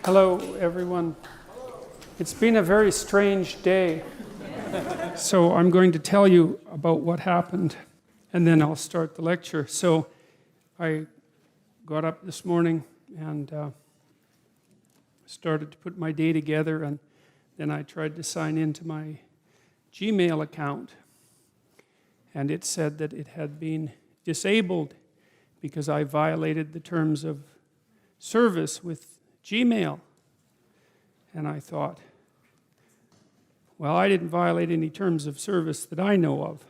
Hello, everyone. It's been a very strange day. So I'm going to tell you about what happened, and then I'll start the lecture. So I got up this morning and started to put my day together, and then I tried to sign into my Gmail account, and it said that it had been disabled because I violated the terms of service with Gmail. And I thought, well, I didn't violate any terms of service that I know of.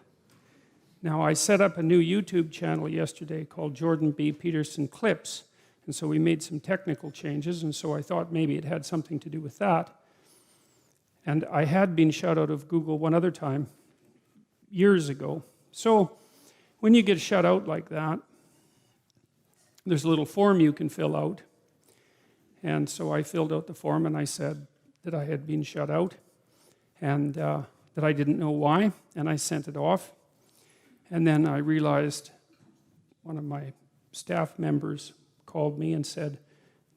Now, I set up a new YouTube channel yesterday called Jordan B. Peterson Clips, and so we made some technical changes, and so I thought maybe it had something to do with that. And I had been shut out of Google one other time, years ago. So when you get shut out like that, there's a little form you can fill out. And so I filled out the form and I said that I had been shut out and that I didn't know why, and I sent it off. And then I realized one of my staff members called me and said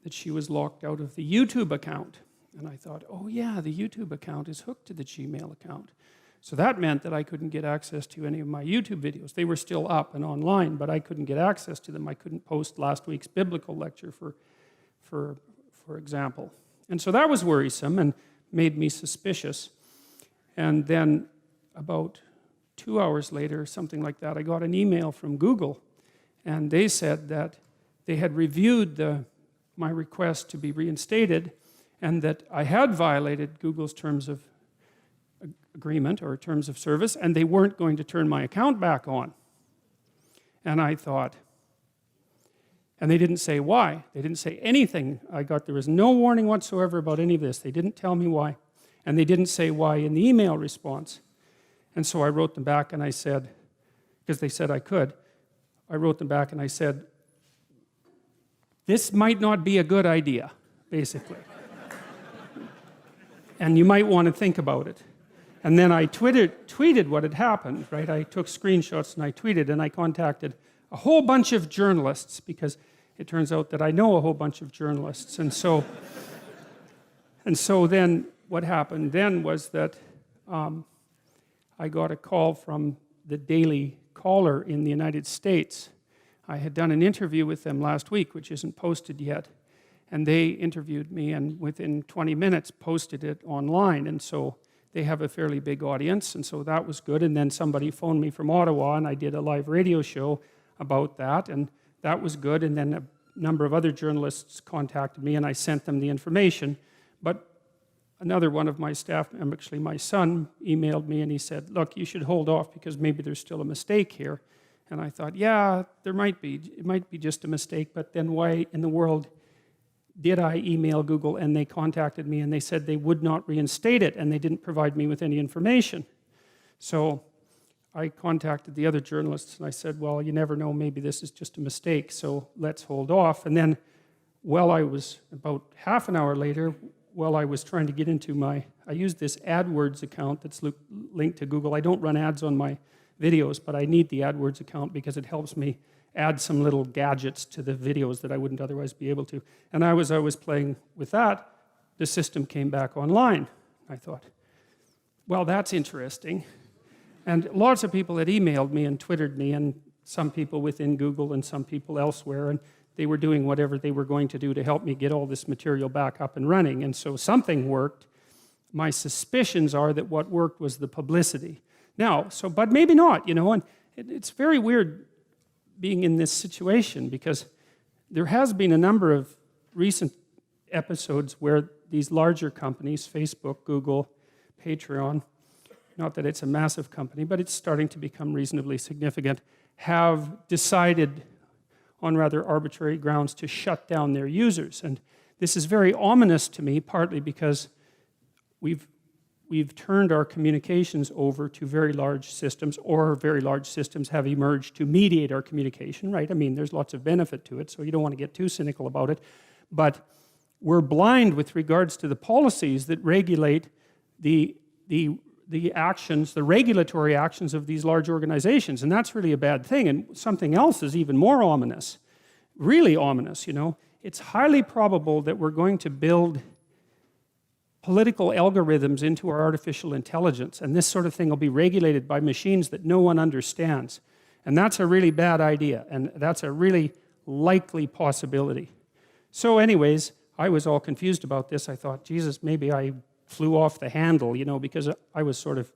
that she was locked out of the YouTube account. And I thought, oh yeah, the YouTube account is hooked to the Gmail account. So that meant that I couldn't get access to any of my YouTube videos. They were still up and online, but I couldn't get access to them. I couldn't post last week's biblical lecture, for example. And so that was worrisome and made me suspicious. And then about 2 hours later, something like that, I got an email from Google, and they said that they had reviewed my request to be reinstated, and that I had violated Google's terms of agreement or terms of service, and they weren't going to turn my account back on. And I thought, and they didn't say why. They didn't say anything. There was no warning whatsoever about any of this. They didn't tell me why. And they didn't say why in the email response. And so I wrote them back and I said, because they said I could, I wrote them back and I said, this might not be a good idea, basically. And you might want to think about it. And then I tweeted what had happened, right? I took screenshots and I tweeted, and I contacted a whole bunch of journalists, because it turns out that I know a whole bunch of journalists. And so then what happened then was that I got a call from the Daily Caller in the United States. I had done an interview with them last week, which isn't posted yet. And they interviewed me, and within 20 minutes posted it online. And so they have a fairly big audience, and so that was good. And then somebody phoned me from Ottawa, and I did a live radio show about that, and that was good. And then a number of other journalists contacted me, and I sent them the information. But another one of my staff, actually my son, emailed me, and he said, look, you should hold off because maybe there's still a mistake here. And I thought, yeah, there might be. It might be just a mistake, but then why in the world did I email Google? And they contacted me, and they said they would not reinstate it, and they didn't provide me with any information. So I contacted the other journalists, and I said, well, you never know, maybe this is just a mistake, so let's hold off. And then, about half an hour later, while I was trying to get into I used this AdWords account that's linked to Google. I don't run ads on my videos, but I need the AdWords account because it helps me add some little gadgets to the videos that I wouldn't otherwise be able to. And I was playing with that, the system came back online. I thought, well, that's interesting. And lots of people had emailed me and Twittered me, and some people within Google and some people elsewhere, and they were doing whatever they were going to do to help me get all this material back up and running. And so something worked. My suspicions are that what worked was the publicity. But maybe not, and it's very weird being in this situation, because there has been a number of recent episodes where these larger companies, Facebook, Google, Patreon, not that it's a massive company, but it's starting to become reasonably significant, have decided on rather arbitrary grounds to shut down their users. And this is very ominous to me, partly because we've turned our communications over to very large systems, or very large systems have emerged to mediate our communication, right? I mean, there's lots of benefit to it, so you don't want to get too cynical about it. But we're blind with regards to the policies that regulate the actions, the regulatory actions of these large organizations, and that's really a bad thing. And something else is even more ominous, really ominous, it's highly probable that we're going to build political algorithms into our artificial intelligence, and this sort of thing will be regulated by machines that no one understands. And that's a really bad idea, and that's a really likely possibility. So anyways, I was all confused about this. I thought, Jesus, maybe I flew off the handle, because I was it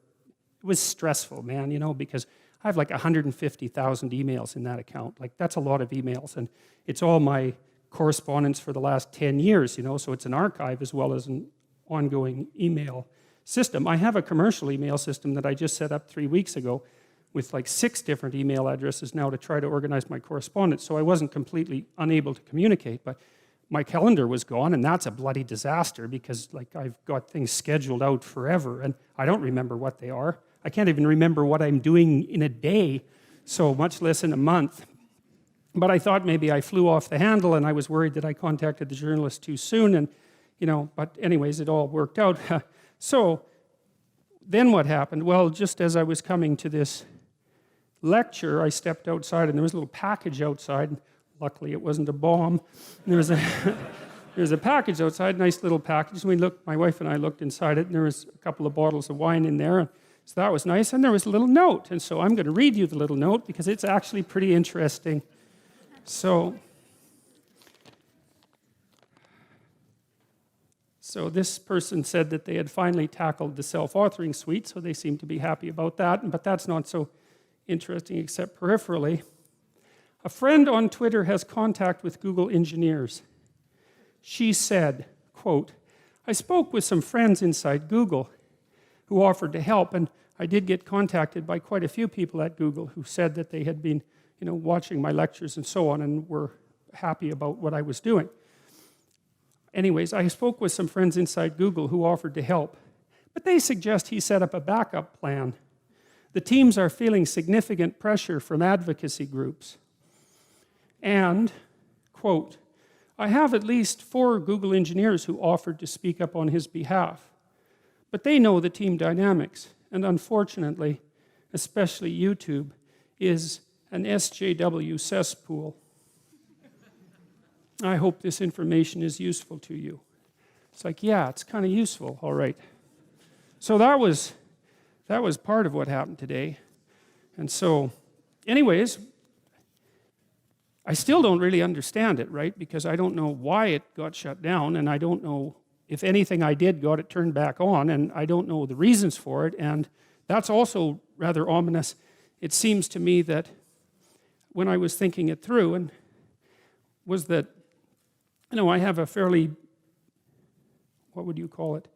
was stressful, man, because I have like 150,000 emails in that account. Like, that's a lot of emails, and it's all my correspondence for the last 10 years, so it's an archive as well as an ongoing email system. I have a commercial email system that I just set up 3 weeks ago with like 6 different email addresses now to try to organize my correspondence, so I wasn't completely unable to communicate, but my calendar was gone, and that's a bloody disaster because like I've got things scheduled out forever, and I don't remember what they are. I can't even remember what I'm doing in a day, so much less in a month. But I thought maybe I flew off the handle, and I was worried that I contacted the journalist too soon, and but anyways, it all worked out. So then what happened? Well, just as I was coming to this lecture, I stepped outside, and there was a little package outside. And luckily, it wasn't a bomb. And there was a package outside, nice little package. And my wife and I looked inside it, and there was a couple of bottles of wine in there. And so that was nice. And there was a little note. And so I'm going to read you the little note because it's actually pretty interesting. So this person said that they had finally tackled the self-authoring suite, so they seem to be happy about that, but that's not so interesting except peripherally. A friend on Twitter has contact with Google engineers. She said, quote, I spoke with some friends inside Google who offered to help, and I did get contacted by quite a few people at Google who said that they had been, watching my lectures and so on and were happy about what I was doing. Anyways, I spoke with some friends inside Google who offered to help, but they suggest he set up a backup plan. The teams are feeling significant pressure from advocacy groups. And, quote, I have at least 4 Google engineers who offered to speak up on his behalf, but they know the team dynamics, and unfortunately, especially YouTube, is an SJW cesspool. I hope this information is useful to you. It's like, yeah, it's kind of useful, all right. So that was part of what happened today. And so, anyways, I still don't really understand it, right? Because I don't know why it got shut down, and I don't know if anything I did got it turned back on, and I don't know the reasons for it, and that's also rather ominous. It seems to me that when I was thinking it through, and was that I have a fairly, what would you call it,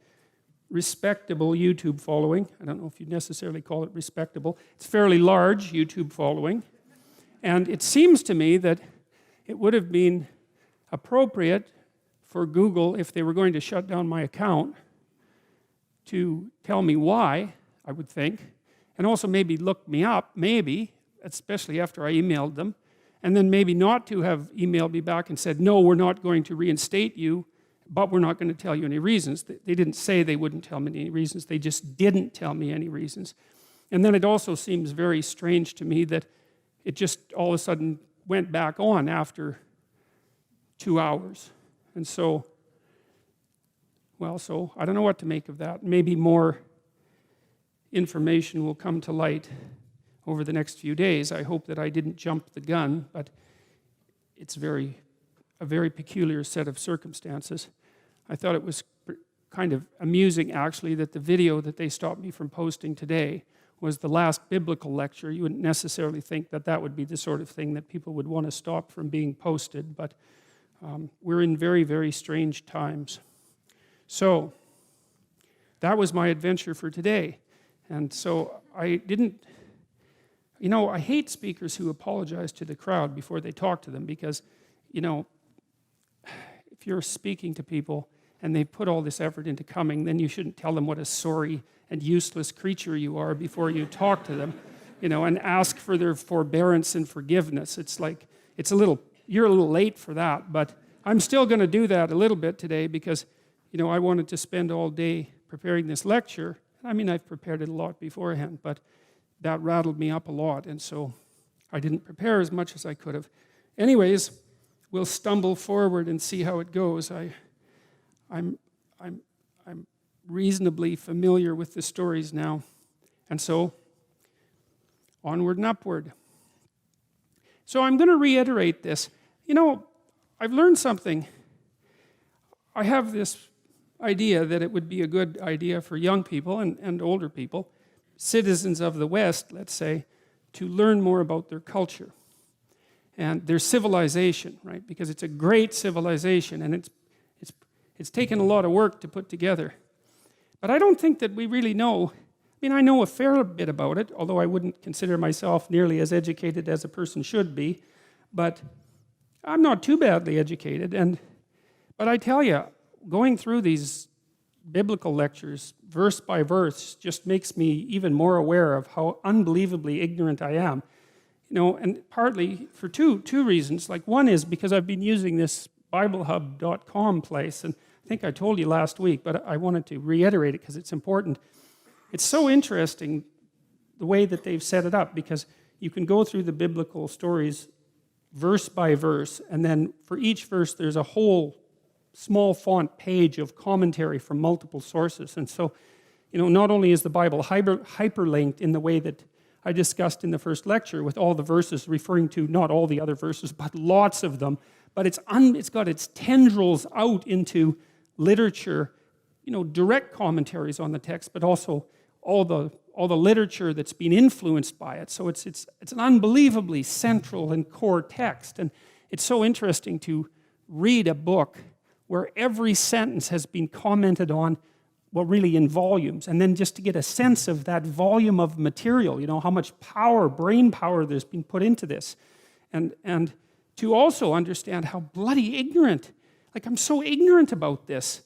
respectable YouTube following. I don't know if you'd necessarily call it respectable. It's a fairly large YouTube following. And it seems to me that it would have been appropriate for Google, if they were going to shut down my account, to tell me why, I would think, and also maybe look me up, maybe, especially after I emailed them, and then maybe not to have emailed me back and said, no, we're not going to reinstate you, but we're not going to tell you any reasons. They didn't say they wouldn't tell me any reasons. They just didn't tell me any reasons. And then it also seems very strange to me that it just all of a sudden went back on after 2 hours. And so I don't know what to make of that. Maybe more information will come to light over the next few days. I hope that I didn't jump the gun, but it's a very peculiar set of circumstances. I thought it was kind of amusing, actually, that the video that they stopped me from posting today was the last biblical lecture. You wouldn't necessarily think that that would be the sort of thing that people would want to stop from being posted, but we're in very, very strange times. So that was my adventure for today. And so I didn't, I hate speakers who apologize to the crowd before they talk to them because, if you're speaking to people and they put all this effort into coming, then you shouldn't tell them what a sorry and useless creature you are before you talk to them, and ask for their forbearance and forgiveness. It's like, you're a little late for that, but I'm still going to do that a little bit today because, I wanted to spend all day preparing this lecture. I mean, I've prepared it a lot beforehand, but that rattled me up a lot, and so I didn't prepare as much as I could have. Anyways, we'll stumble forward and see how it goes. I'm reasonably familiar with the stories now. And so, onward and upward. So I'm going to reiterate this. You know, I've learned something. I have this idea that it would be a good idea for young people and older people, citizens of the West, let's say, to learn more about their culture and their civilization, right? Because it's a great civilization, and it's taken a lot of work to put together. But I don't think that we really know. I mean, I know a fair bit about it, although I wouldn't consider myself nearly as educated as a person should be. But I'm not too badly educated. But I tell you, going through these biblical lectures, verse by verse, just makes me even more aware of how unbelievably ignorant I am. You know, and partly for two reasons. Like, one is because I've been using this BibleHub.com place, and I think I told you last week, but I wanted to reiterate it because it's important. It's so interesting the way that they've set it up, because you can go through the biblical stories verse by verse, and then for each verse there's a whole small font page of commentary from multiple sources. And so, you know, not only is the Bible hyperlinked in the way that I discussed in the first lecture, with all the verses referring to not all the other verses, but lots of them, but it's got its tendrils out into literature, you know, direct commentaries on the text, but also all the literature that's been influenced by it. So it's an unbelievably central and core text. And it's so interesting to read a book where every sentence has been commented on, well, really in volumes, and then just to get a sense of that volume of material, you know, how much power, brain power there's been put into this. And to also understand how bloody ignorant, like, I'm so ignorant about this.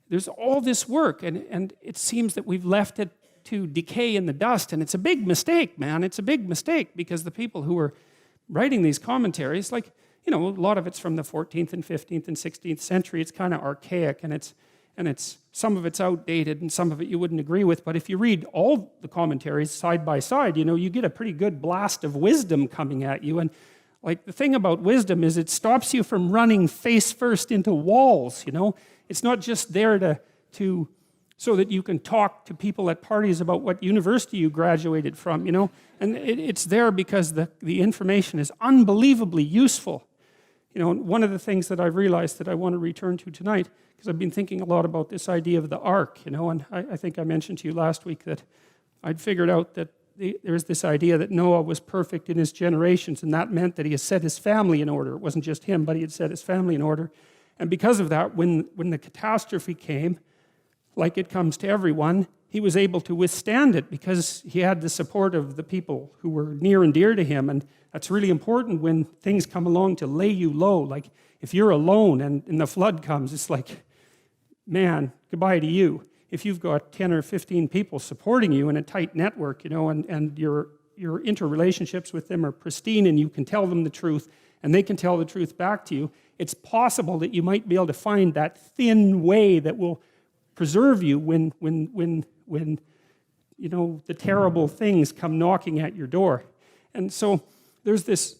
There's all this work, and it seems that we've left it to decay in the dust, and it's a big mistake, man. It's a big mistake, because the people who are writing these commentaries, like, you know, a lot of it's from the 14th and 15th and 16th century. It's kind of archaic, and it's some of it's outdated, and some of it you wouldn't agree with. But if you read all the commentaries side by side, you know, you get a pretty good blast of wisdom coming at you. And like, the thing about wisdom is it stops you from running face first into walls, you know. It's not just there to so that you can talk to people at parties about what university you graduated from, you know. And it's there because the information is unbelievably useful. You know, one of the things that I've realized that I want to return to tonight, because I've been thinking a lot about this idea of the ark, you know, and I think I mentioned to you last week that I'd figured out that there's this idea that Noah was perfect in his generations, and that meant that he had set his family in order. It wasn't just him, but he had set his family in order. And because of that, when the catastrophe came, like it comes to everyone, he was able to withstand it because he had the support of the people who were near and dear to him. And that's really important when things come along to lay you low. Like, if you're alone and the flood comes, it's like, man, goodbye to you. If you've got 10 or 15 people supporting you in a tight network, you know, and your interrelationships with them are pristine, and you can tell them the truth, and they can tell the truth back to you, it's possible that you might be able to find that thin way that will preserve you when you know, the terrible things come knocking at your door. And so there's this,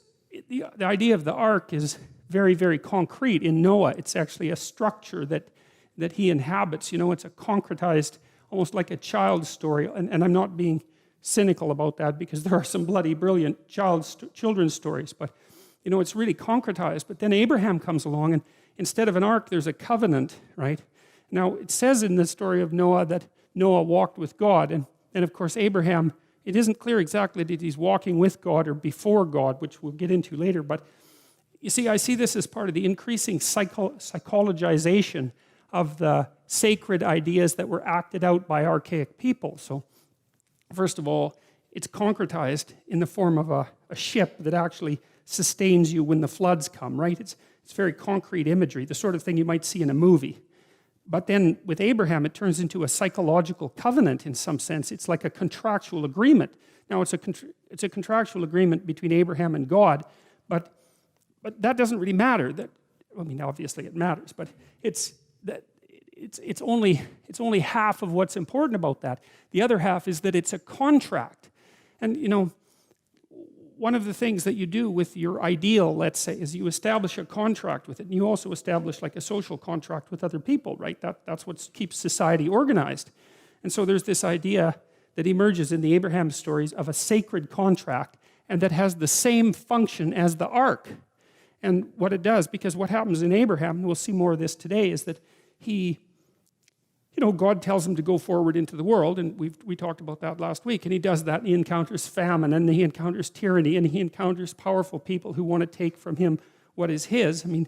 the idea of the ark is very, very concrete. In Noah, it's actually a structure that he inhabits. You know, it's a concretized, almost like a child's story. And I'm not being cynical about that, because there are some bloody brilliant children's stories. But, you know, it's really concretized. But then Abraham comes along, and instead of an ark, there's a covenant, right? Now, it says in the story of Noah that Noah walked with God. And of course, Abraham, it isn't clear exactly that he's walking with God or before God, which we'll get into later. But you see, I see this as part of the increasing psychologization of the sacred ideas that were acted out by archaic people. So, first of all, it's concretized in the form of a ship that actually sustains you when the floods come, right? It's very concrete imagery, the sort of thing you might see in a movie. But then with Abraham, it turns into a psychological covenant in some sense. It's like a contractual agreement. Now, it's a contractual agreement between Abraham and God, but that doesn't really matter. I mean, obviously it matters, but it's only half of what's important about that. The other half is that it's a contract. And, you know, one of the things that you do with your ideal, let's say, is you establish a contract with it, and you also establish like a social contract with other people, right? That's what keeps society organized. And so there's this idea that emerges in the Abraham stories of a sacred contract, and that has the same function as the ark. And what it does, because what happens in Abraham, and we'll see more of this today, is that God tells him to go forward into the world, and we talked about that last week, and he does that, and he encounters famine, and he encounters tyranny, and he encounters powerful people who want to take from him what is his. I mean,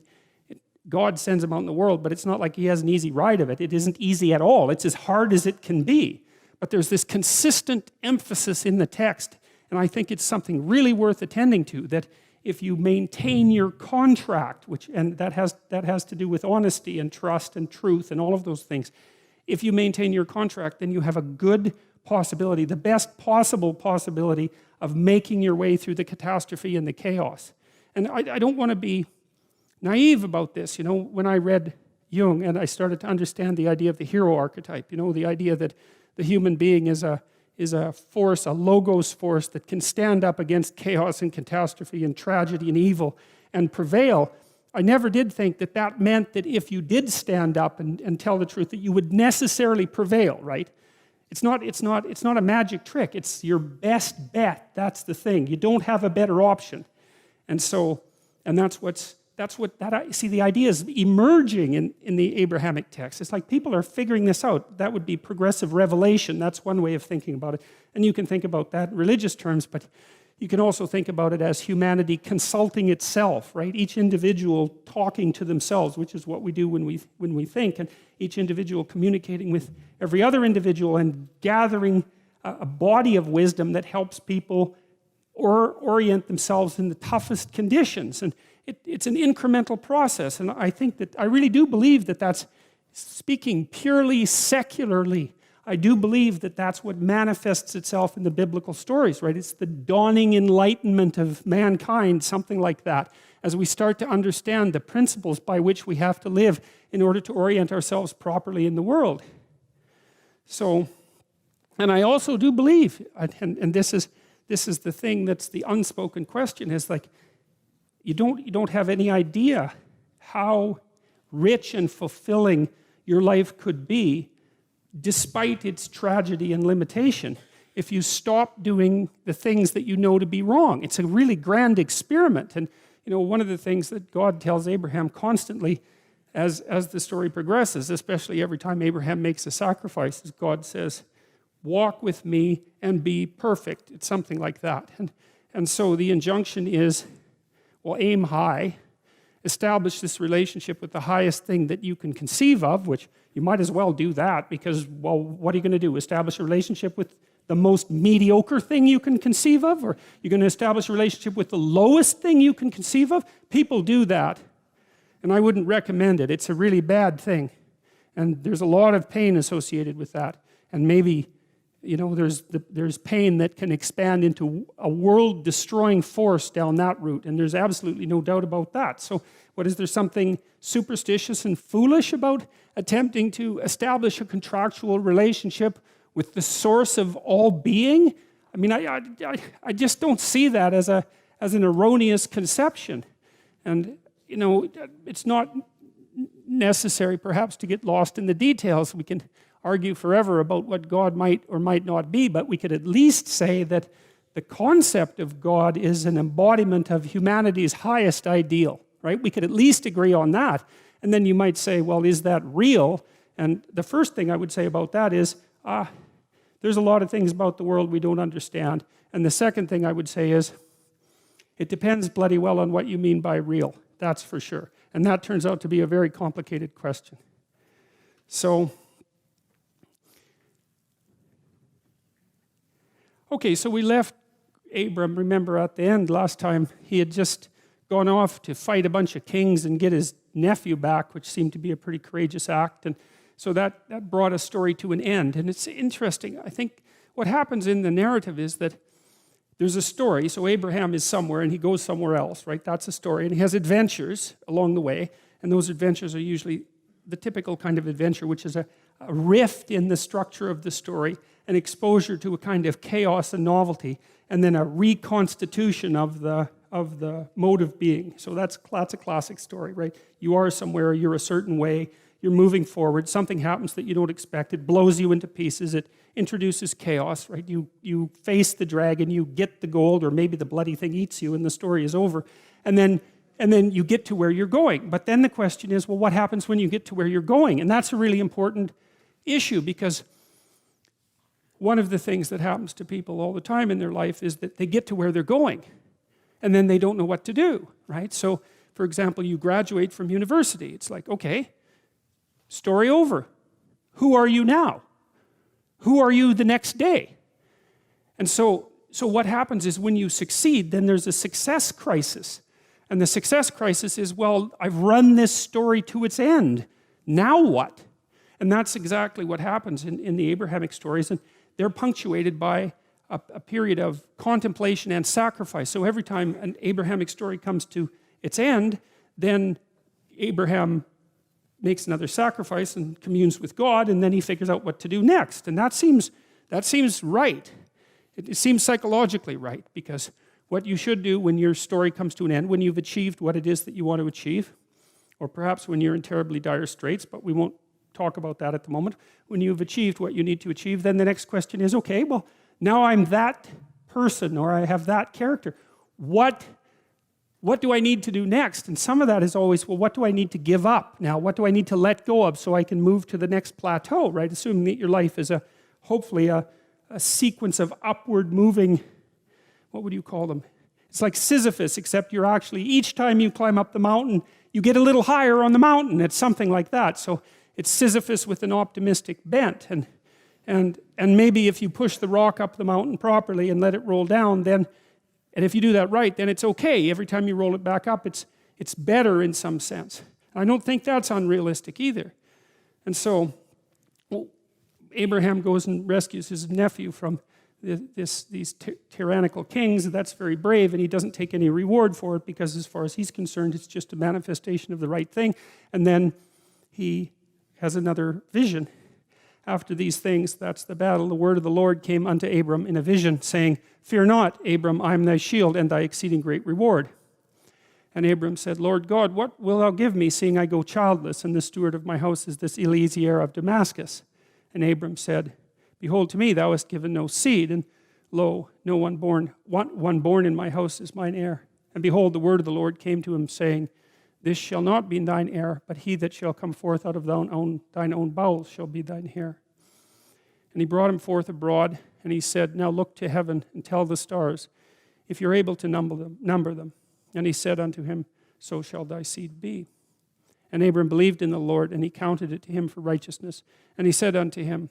God sends him out in the world, but it's not like he has an easy ride of it. It isn't easy at all. It's as hard as it can be. But there's this consistent emphasis in the text, and I think it's something really worth attending to, that if you maintain your contract, and that has to do with honesty and trust and truth and all of those things, if you maintain your contract, then you have a good possibility, the best possible possibility of making your way through the catastrophe and the chaos. And I don't want to be naive about this. When I read Jung and I started to understand the idea of the hero archetype, the idea that the human being is a force, a logos force that can stand up against chaos and catastrophe and tragedy and evil and prevail. I never did think that meant that if you did stand up and tell the truth, that you would necessarily prevail, right? It's not a magic trick. It's your best bet. That's the thing. You don't have a better option. And see, the idea is emerging in the Abrahamic text. It's like people are figuring this out. That would be progressive revelation. That's one way of thinking about it. And you can think about that in religious terms, but you can also think about it as humanity consulting itself, right? Each individual talking to themselves, which is what we do when we think, and each individual communicating with every other individual and gathering a body of wisdom that helps people orient themselves in the toughest conditions. And it's an incremental process, and I really do believe that that's speaking purely secularly. I do believe that that's what manifests itself in the biblical stories, right? It's the dawning enlightenment of mankind, something like that, as we start to understand the principles by which we have to live in order to orient ourselves properly in the world. So, and I also do believe, and this is the thing that's the unspoken question, is like, you don't have any idea how rich and fulfilling your life could be despite its tragedy and limitation if you stop doing the things that you know to be wrong. It's a really grand experiment. And one of the things that God tells Abraham constantly as the story progresses, especially every time Abraham makes a sacrifice, is God says, walk with me and be perfect. It's something like that. And so the injunction is, well, aim high, establish this relationship with the highest thing that you can conceive of, which you might as well do that because, well, what are you going to do? Establish a relationship with the most mediocre thing you can conceive of? Or you're going to establish a relationship with the lowest thing you can conceive of? People do that, and I wouldn't recommend it. It's a really bad thing, and there's a lot of pain associated with that. And maybe, there's pain that can expand into a world-destroying force down that route, and there's absolutely no doubt about that. So is there something superstitious and foolish about attempting to establish a contractual relationship with the source of all being? I mean, I just don't see that as an erroneous conception. And, it's not necessary perhaps to get lost in the details. We can argue forever about what God might or might not be, but we could at least say that the concept of God is an embodiment of humanity's highest ideal, right? We could at least agree on that. And then you might say, well, is that real? And the first thing I would say about that is, there's a lot of things about the world we don't understand. And the second thing I would say is, it depends bloody well on what you mean by real, that's for sure. And that turns out to be a very complicated question. So, okay, so we left Abram, remember at the end last time, he had just gone off to fight a bunch of kings and get his nephew back, which seemed to be a pretty courageous act. And so that brought a story to an end. And it's interesting. I think what happens in the narrative is that there's a story. So Abraham is somewhere and he goes somewhere else, right? That's a story. And he has adventures along the way. And those adventures are usually the typical kind of adventure, which is a rift in the structure of the story, an exposure to a kind of chaos and novelty, and then a reconstitution of the mode of being. So that's a classic story, right? You are somewhere, you're a certain way, you're moving forward, something happens that you don't expect, it blows you into pieces, it introduces chaos, right? You face the dragon, you get the gold, or maybe the bloody thing eats you and the story is over. And then you get to where you're going. But then the question is, well, what happens when you get to where you're going? And that's a really important issue, because one of the things that happens to people all the time in their life is that they get to where they're going, and then they don't know what to do, right? So, for example, you graduate from university. It's like, okay, story over. Who are you now? Who are you the next day? And so what happens is when you succeed, then there's a success crisis. And the success crisis is, well, I've run this story to its end. Now what? And that's exactly what happens in the Abrahamic stories. And they're punctuated by a period of contemplation and sacrifice. So every time an Abrahamic story comes to its end, then Abraham makes another sacrifice and communes with God, and then he figures out what to do next. And that seems right. It seems psychologically right, because what you should do when your story comes to an end, when you've achieved what it is that you want to achieve, or perhaps when you're in terribly dire straits, but we won't talk about that at the moment. When you've achieved what you need to achieve, then the next question is, okay, well, now I'm that person, or I have that character. What do I need to do next? And some of that is always, well, what do I need to give up now? What do I need to let go of so I can move to the next plateau, right? Assuming that your life is hopefully a sequence of upward moving, what would you call them? It's like Sisyphus, except you're actually, each time you climb up the mountain, you get a little higher on the mountain. It's something like that. So it's Sisyphus with an optimistic bent. And maybe if you push the rock up the mountain properly and let it roll down, then, and if you do that right, then it's okay. Every time you roll it back up, it's better in some sense. And I don't think that's unrealistic either. And so Abraham goes and rescues his nephew from these tyrannical kings. That's very brave, and he doesn't take any reward for it, because as far as he's concerned, it's just a manifestation of the right thing. And then he has another vision. After these things, that's the battle, the word of the Lord came unto Abram in a vision, saying, Fear not, Abram, I am thy shield and thy exceeding great reward. And Abram said, Lord God, what wilt thou give me, seeing I go childless, and the steward of my house is this Eliezer of Damascus? And Abram said, Behold, to me thou hast given no seed, and lo, no one born in my house is mine heir. And behold, the word of the Lord came to him, saying, This shall not be thine heir, but he that shall come forth out of thine own bowels shall be thine heir. And he brought him forth abroad, and he said, Now look to heaven, and tell the stars, if you're able to number them. And he said unto him, So shall thy seed be. And Abram believed in the Lord, and he counted it to him for righteousness. And he said unto him,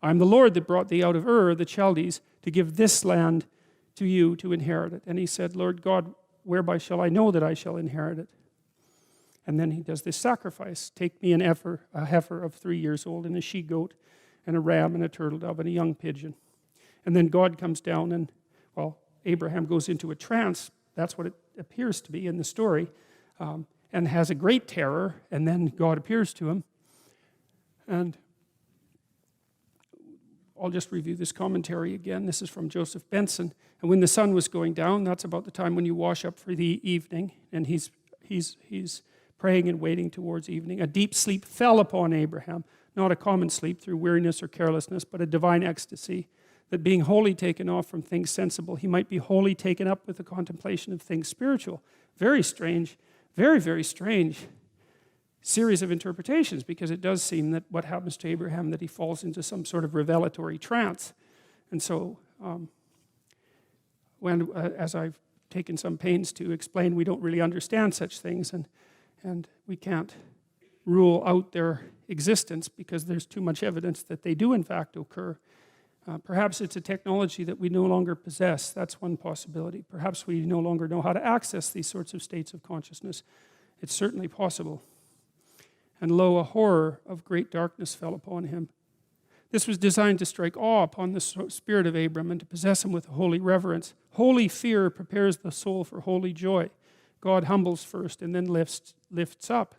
I am the Lord that brought thee out of Ur, the Chaldees, to give this land to you to inherit it. And he said, Lord God, whereby shall I know that I shall inherit it? And then he does this sacrifice. Take me a heifer of 3 years old, and a she-goat, and a ram, and a turtle dove, and a young pigeon. And then God comes down, and, well, Abraham goes into a trance. That's what it appears to be in the story, and has a great terror, and then God appears to him. And I'll just review this commentary again. This is from Joseph Benson. And when the sun was going down, that's about the time when you wash up for the evening, and he's praying and waiting towards evening. A deep sleep fell upon Abraham, not a common sleep through weariness or carelessness, but a divine ecstasy, that being wholly taken off from things sensible, he might be wholly taken up with the contemplation of things spiritual. Very strange, very, very strange series of interpretations, because it does seem that what happens to Abraham, that he falls into some sort of revelatory trance. And so, as I've taken some pains to explain, we don't really understand such things, and we can't rule out their existence because there's too much evidence that they do in fact occur. Perhaps it's a technology that we no longer possess. That's one possibility. Perhaps we no longer know how to access these sorts of states of consciousness. It's certainly possible. And lo, a horror of great darkness fell upon him. This was designed to strike awe upon the spirit of Abram and to possess him with holy reverence. Holy fear prepares the soul for holy joy. God humbles first and then lifts up.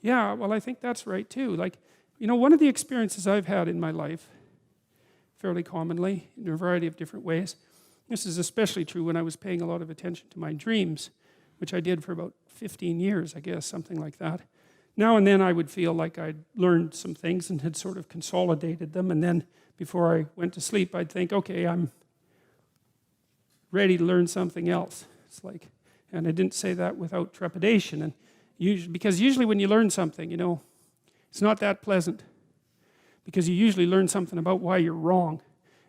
Yeah, well, I think that's right too. Like, one of the experiences I've had in my life, fairly commonly, in a variety of different ways, this is especially true when I was paying a lot of attention to my dreams, which I did for about 15 years, I guess, something like that. Now and then I would feel like I'd learned some things and had sort of consolidated them, and then before I went to sleep, I'd think, okay, I'm ready to learn something else. It's like, and I didn't say that without trepidation, and because usually when you learn something, it's not that pleasant, because you usually learn something about why you're wrong.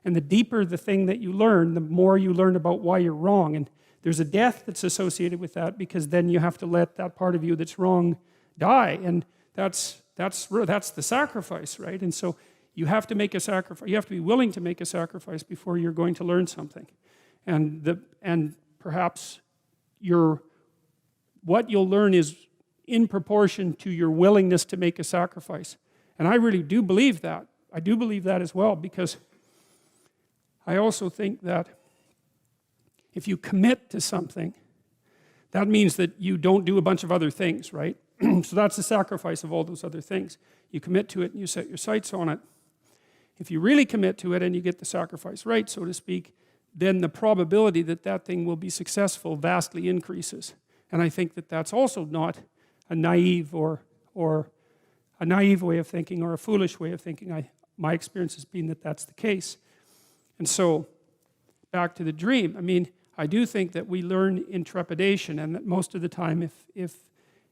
And the deeper the thing that you learn, the more you learn about why you're wrong. And there's a death that's associated with that, because then you have to let that part of you that's wrong die. And that's the sacrifice, right? And so you have to make a sacrifice. You have to be willing to make a sacrifice before you're going to learn something. And perhaps what you'll learn is in proportion to your willingness to make a sacrifice. And I really do believe that. I do believe that as well, because I also think that if you commit to something, that means that you don't do a bunch of other things, right? So that's the sacrifice of all those other things. You commit to it and you set your sights on it. If you really commit to it and you get the sacrifice right, so to speak, then the probability that that thing will be successful vastly increases. And I think that that's also not a naive or a naive way of thinking or a foolish way of thinking. My experience has been that that's the case. And so, back to the dream, I do think that we learn in trepidation, and that most of the time, if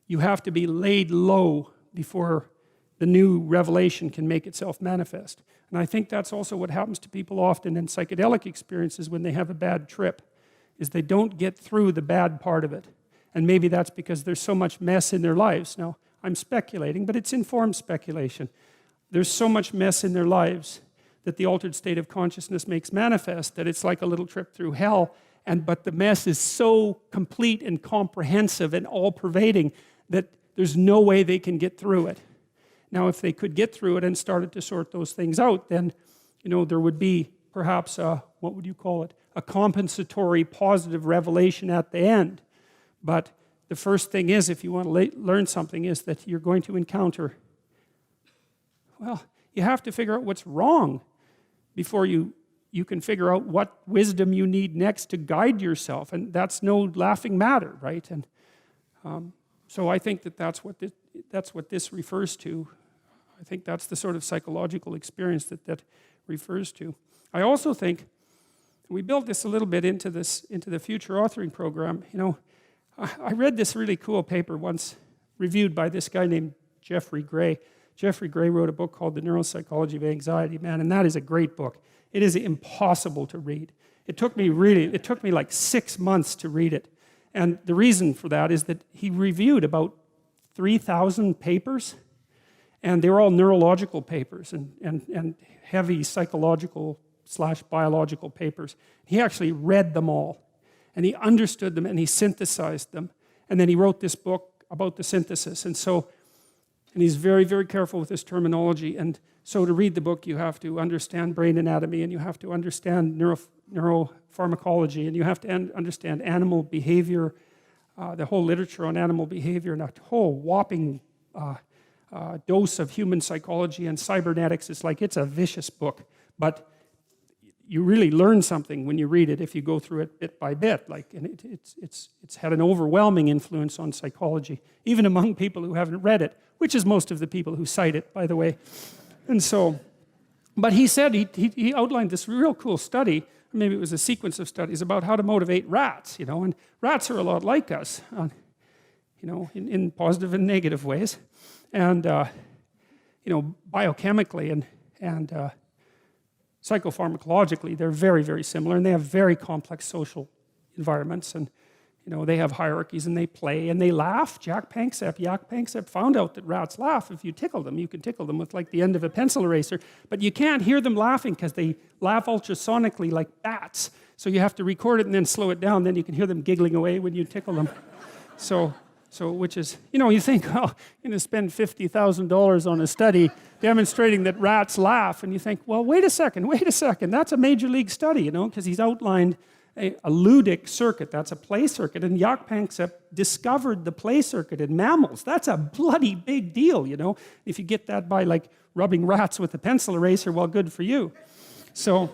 you have to be laid low before the new revelation can make itself manifest. And I think that's also what happens to people often in psychedelic experiences when they have a bad trip, is they don't get through the bad part of it. And maybe that's because there's so much mess in their lives. Now, I'm speculating, but it's informed speculation. There's so much mess in their lives that the altered state of consciousness makes manifest that it's like a little trip through hell, but the mess is so complete and comprehensive and all-pervading that there's no way they can get through it. Now, if they could get through it and started to sort those things out, then there would be perhaps what would you call it? A compensatory positive revelation at the end. But the first thing is, if you want to learn something, is that you're going to encounter, well, you have to figure out what's wrong before you can figure out what wisdom you need next to guide yourself. And that's no laughing matter, right? And so I think that's what this refers to. I think that's the sort of psychological experience that refers to. I also think, we built this a little bit into the future authoring program. I read this really cool paper once reviewed by this guy named Jeffrey Gray. Jeffrey Gray wrote a book called The Neuropsychology of Anxiety, man, and that is a great book. It is impossible to read. It took me like 6 months to read it. And the reason for that is that he reviewed about 3,000 papers, and they were all neurological papers and heavy psychological / biological papers. He actually read them all, and he understood them, and he synthesized them. And then he wrote this book about the synthesis. And he's very, very careful with his terminology. And so to read the book, you have to understand brain anatomy, and you have to understand neuropharmacology, and you have to understand animal behavior, the whole literature on animal behavior, and a whole whopping dose of human psychology and cybernetics. It's a vicious book, but you really learn something when you read it if you go through it bit by bit. And it's had an overwhelming influence on psychology, even among people who haven't read it, which is most of the people who cite it, by the way. And so, but he said, he outlined this real cool study, maybe it was a sequence of studies, about how to motivate rats, and rats are a lot like us, in positive and negative ways. And, biochemically and psychopharmacologically, they're very, very similar, and they have very complex social environments, and they have hierarchies, and they play, and they laugh. Jack Panksepp found out that rats laugh if you tickle them. You can tickle them with the end of a pencil eraser, but you can't hear them laughing because they laugh ultrasonically like bats. So you have to record it and then slow it down, then you can hear them giggling away when you tickle them. So which is, you think, well, you're going to spend $50,000 on a study demonstrating that rats laugh, and you think, well, wait a second, that's a major league study, because he's outlined a ludic circuit, that's a play circuit, and Jaak Panksepp discovered the play circuit in mammals. That's a bloody big deal, If you get that by rubbing rats with a pencil eraser, well, good for you. So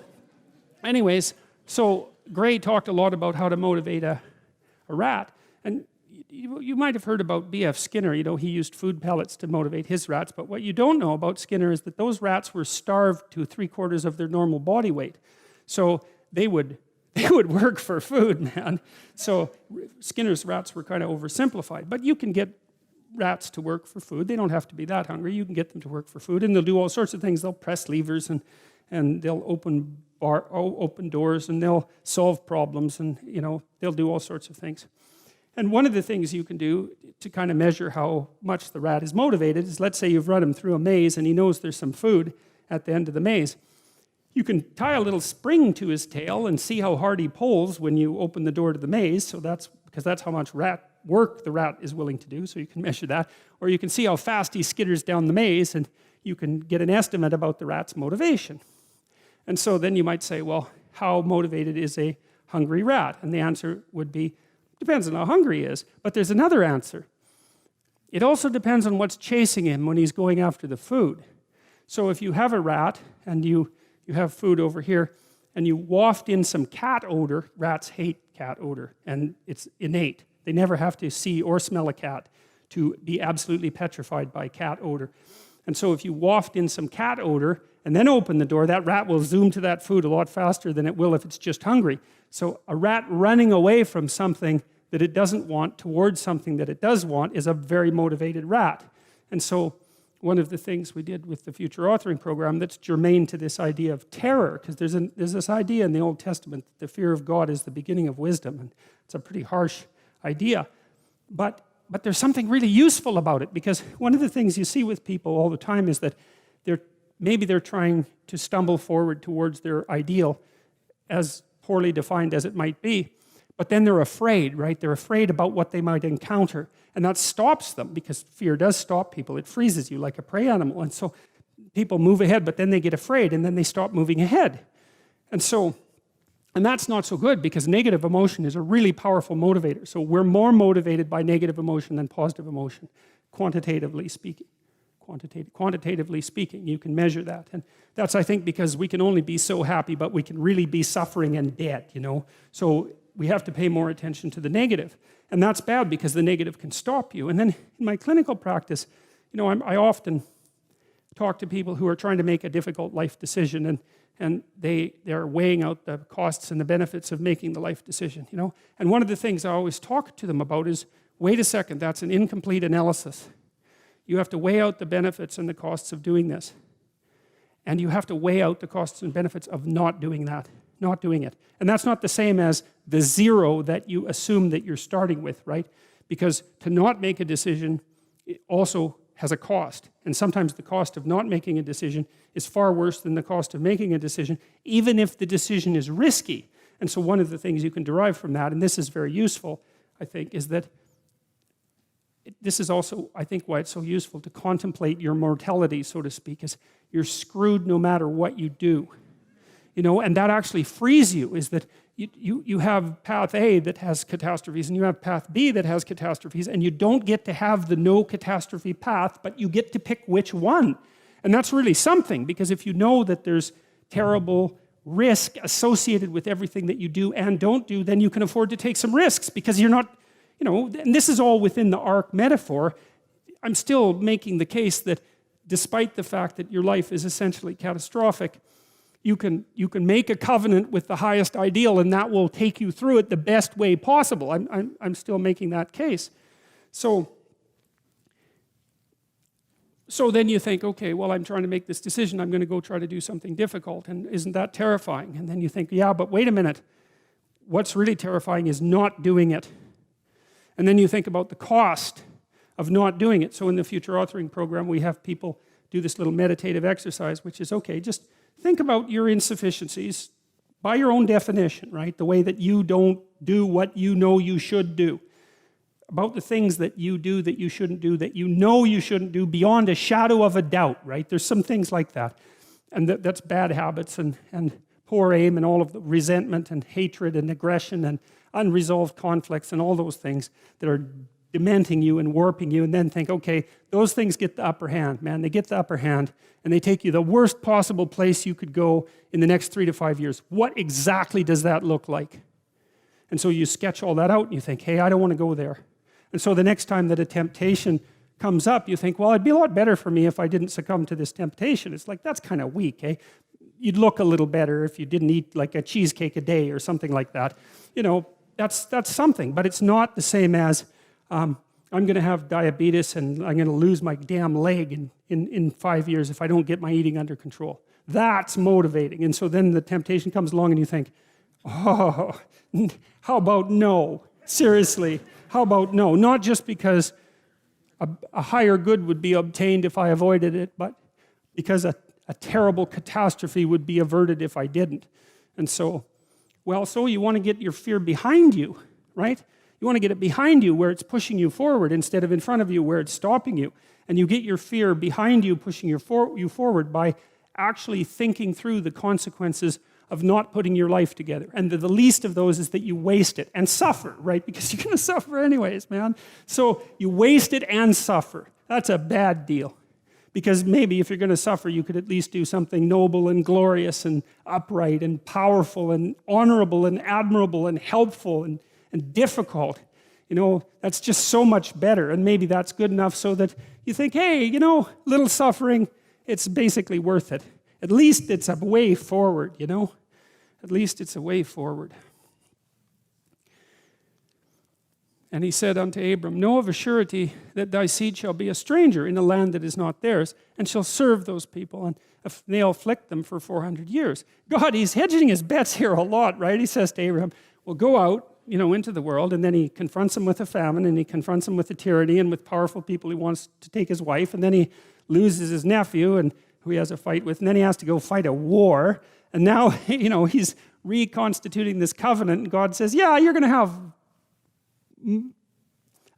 anyways, so Gray talked a lot about how to motivate a rat. And you might have heard about B.F. Skinner. You know, he used food pellets to motivate his rats. But what you don't know about Skinner is that those rats were starved to 3/4 of their normal body weight. So they would work for food, man. So Skinner's rats were kind of oversimplified. But you can get rats to work for food. They don't have to be that hungry. You can get them to work for food. And they'll do all sorts of things. They'll press levers and they'll open doors and they'll solve problems and, you know, they'll do all sorts of things. And one of the things you can do to kind of measure how much the rat is motivated is, let's say you've run him through a maze and he knows there's some food at the end of the maze. You can tie a little spring to his tail and see how hard he pulls when you open the door to the maze. So because that's how much rat work the rat is willing to do, so you can measure that. Or you can see how fast he skitters down the maze and you can get an estimate about the rat's motivation. And so then you might say, well, how motivated is a hungry rat? And the answer would be, depends on how hungry he is. But there's another answer. It also depends on what's chasing him when he's going after the food. So if you have a rat and you have food over here and you waft in some cat odor, rats hate cat odor and it's innate. They never have to see or smell a cat to be absolutely petrified by cat odor. And so if you waft in some cat odor and then open the door, that rat will zoom to that food a lot faster than it will if it's just hungry. So a rat running away from something that it doesn't want towards something that it does want is a very motivated rat. And so one of the things we did with the future authoring program that's germane to this idea of terror, because there's this idea in the Old Testament that the fear of God is the beginning of wisdom, and it's a pretty harsh idea. But there's something really useful about it, because one of the things you see with people all the time is that maybe they're trying to stumble forward towards their ideal, as poorly defined as it might be, but then they're afraid, right? They're afraid about what they might encounter, and that stops them, because fear does stop people. It freezes you like a prey animal, and so people move ahead, but then they get afraid, and then they stop moving ahead. And that's not so good, because negative emotion is a really powerful motivator. So we're more motivated by negative emotion than positive emotion, quantitatively speaking. Quantitatively speaking, you can measure that. And that's, I think, because we can only be so happy, but we can really be suffering and dead, you know. So we have to pay more attention to the negative. And that's bad, because the negative can stop you. And then in my clinical practice, you know, I often talk to people who are trying to make a difficult life decision, and they're weighing out the costs and the benefits of making the life decision, you know. And one of the things I always talk to them about is, wait a second, that's an incomplete analysis. You have to weigh out the benefits and the costs of doing this. And you have to weigh out the costs and benefits of not doing that, not doing it. And that's not the same as the zero that you assume that you're starting with, right? Because to not make a decision, it also has a cost. And sometimes the cost of not making a decision is far worse than the cost of making a decision, even if the decision is risky. And so one of the things you can derive from that, and this is very useful, I think, is that this is also, I think, why it's so useful to contemplate your mortality, so to speak, is you're screwed no matter what you do. You know, and that actually frees you, is that you have path A that has catastrophes, and you have path B that has catastrophes, and you don't get to have the no catastrophe path, but you get to pick which one. And that's really something, because if you know that there's terrible risk associated with everything that you do and don't do, then you can afford to take some risks, because you're not, you know, and this is all within the ark metaphor. I'm still making the case that despite the fact that your life is essentially catastrophic, you can make a covenant with the highest ideal, and that will take you through it the best way possible. I'm still making that case. So then you think, okay, well, I'm trying to make this decision. I'm going to go try to do something difficult, and isn't that terrifying? And then you think, yeah, but wait a minute. What's really terrifying is not doing it. And then you think about the cost of not doing it. So in the future authoring program, we have people do this little meditative exercise, which is, okay, just think about your insufficiencies by your own definition, right? The way that you don't do what you know you should do. About the things that you do that you shouldn't do, that you know you shouldn't do beyond a shadow of a doubt, right? There's some things like that. And that's bad habits and poor aim and all of the resentment and hatred and aggression and unresolved conflicts and all those things that are dementing you and warping you, and then think, okay, those things get the upper hand, man. They get the upper hand, and they take you the worst possible place you could go in the next 3 to 5 years. What exactly does that look like? And so you sketch all that out, and you think, hey, I don't want to go there. And so the next time that a temptation comes up, you think, well, it'd be a lot better for me if I didn't succumb to this temptation. It's like, that's kind of weak, eh? You'd look a little better if you didn't eat like a cheesecake a day or something like that. You know, that's something, but it's not the same as I'm going to have diabetes and I'm going to lose my damn leg in 5 years if I don't get my eating under control. That's motivating. And so then the temptation comes along and you think, oh, how about no? Seriously, how about no? Not just because a higher good would be obtained if I avoided it, but because a terrible catastrophe would be averted if I didn't. And so, well, so you want to get your fear behind you, right? You want to get it behind you where it's pushing you forward instead of in front of you where it's stopping you. And you get your fear behind you, pushing you forward by actually thinking through the consequences of not putting your life together. And the least of those is that you waste it and suffer, right? Because you're going to suffer anyways, man. So you waste it and suffer. That's a bad deal. Because maybe if you're going to suffer, you could at least do something noble and glorious and upright and powerful and honorable and admirable and helpful and difficult. You know, that's just so much better. And maybe that's good enough so that you think, hey, you know, little suffering, it's basically worth it. At least it's a way forward, you know. At least it's a way forward. And he said unto Abram, know of a surety that thy seed shall be a stranger in a land that is not theirs, and shall serve those people, and they'll afflict them for 400 years. God, he's hedging his bets here a lot, right? He says to Abraham, well, go out, you know, into the world, and then he confronts him with a famine, and he confronts him with a tyranny, and with powerful people he wants to take his wife, and then he loses his nephew, and who he has a fight with, and then he has to go fight a war, and now, you know, he's reconstituting this covenant, and God says, yeah, you're going to have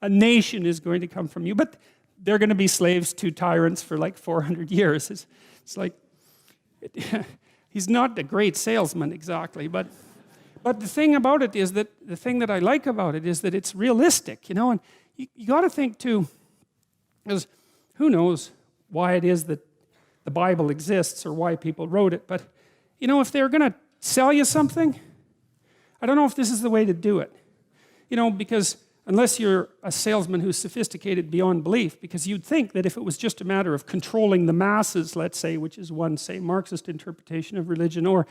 a nation is going to come from you, but they're going to be slaves to tyrants for like 400 years. It's like, he's not a great salesman exactly, but the thing about it is that, the thing that I like about it is that it's realistic, you know, and you got to think too, because who knows why it is that the Bible exists or why people wrote it, but you know, if they're going to sell you something, I don't know if this is the way to do it. You know, because unless you're a salesman who's sophisticated beyond belief, because you'd think that if it was just a matter of controlling the masses, let's say, which is one, say, Marxist interpretation of religion, or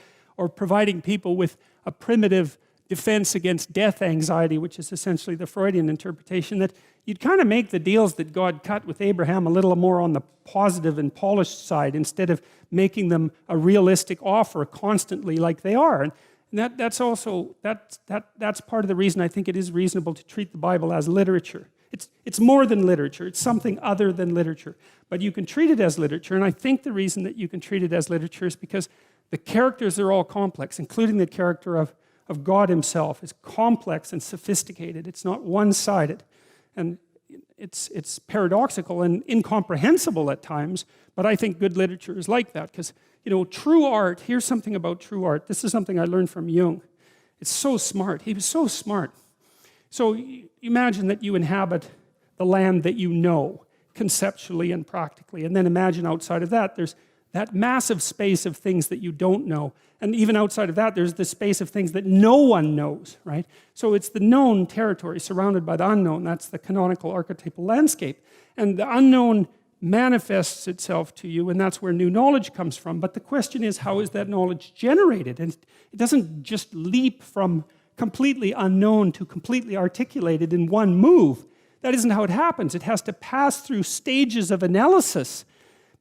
providing people with a primitive defense against death anxiety, which is essentially the Freudian interpretation, that you'd kind of make the deals that God cut with Abraham a little more on the positive and polished side instead of making them a realistic offer constantly like they are. And that's part of the reason I think it is reasonable to treat the Bible as literature. It's more than literature. It's something other than literature. But you can treat it as literature, and I think the reason that you can treat it as literature is because the characters are all complex, including the character of God himself is complex and sophisticated. It's not one-sided. And it's paradoxical and incomprehensible at times, but I think good literature is like that because, you know, true art, here's something about true art. This is something I learned from Jung. It's so smart. He was so smart. So imagine that you inhabit the land that you know, conceptually and practically, and then imagine outside of that, there's that massive space of things that you don't know. And even outside of that, there's the space of things that no one knows, right? So it's the known territory surrounded by the unknown. That's the canonical archetypal landscape. And the unknown manifests itself to you, and that's where new knowledge comes from. But the question is, how is that knowledge generated? And it doesn't just leap from completely unknown to completely articulated in one move. That isn't how it happens. It has to pass through stages of analysis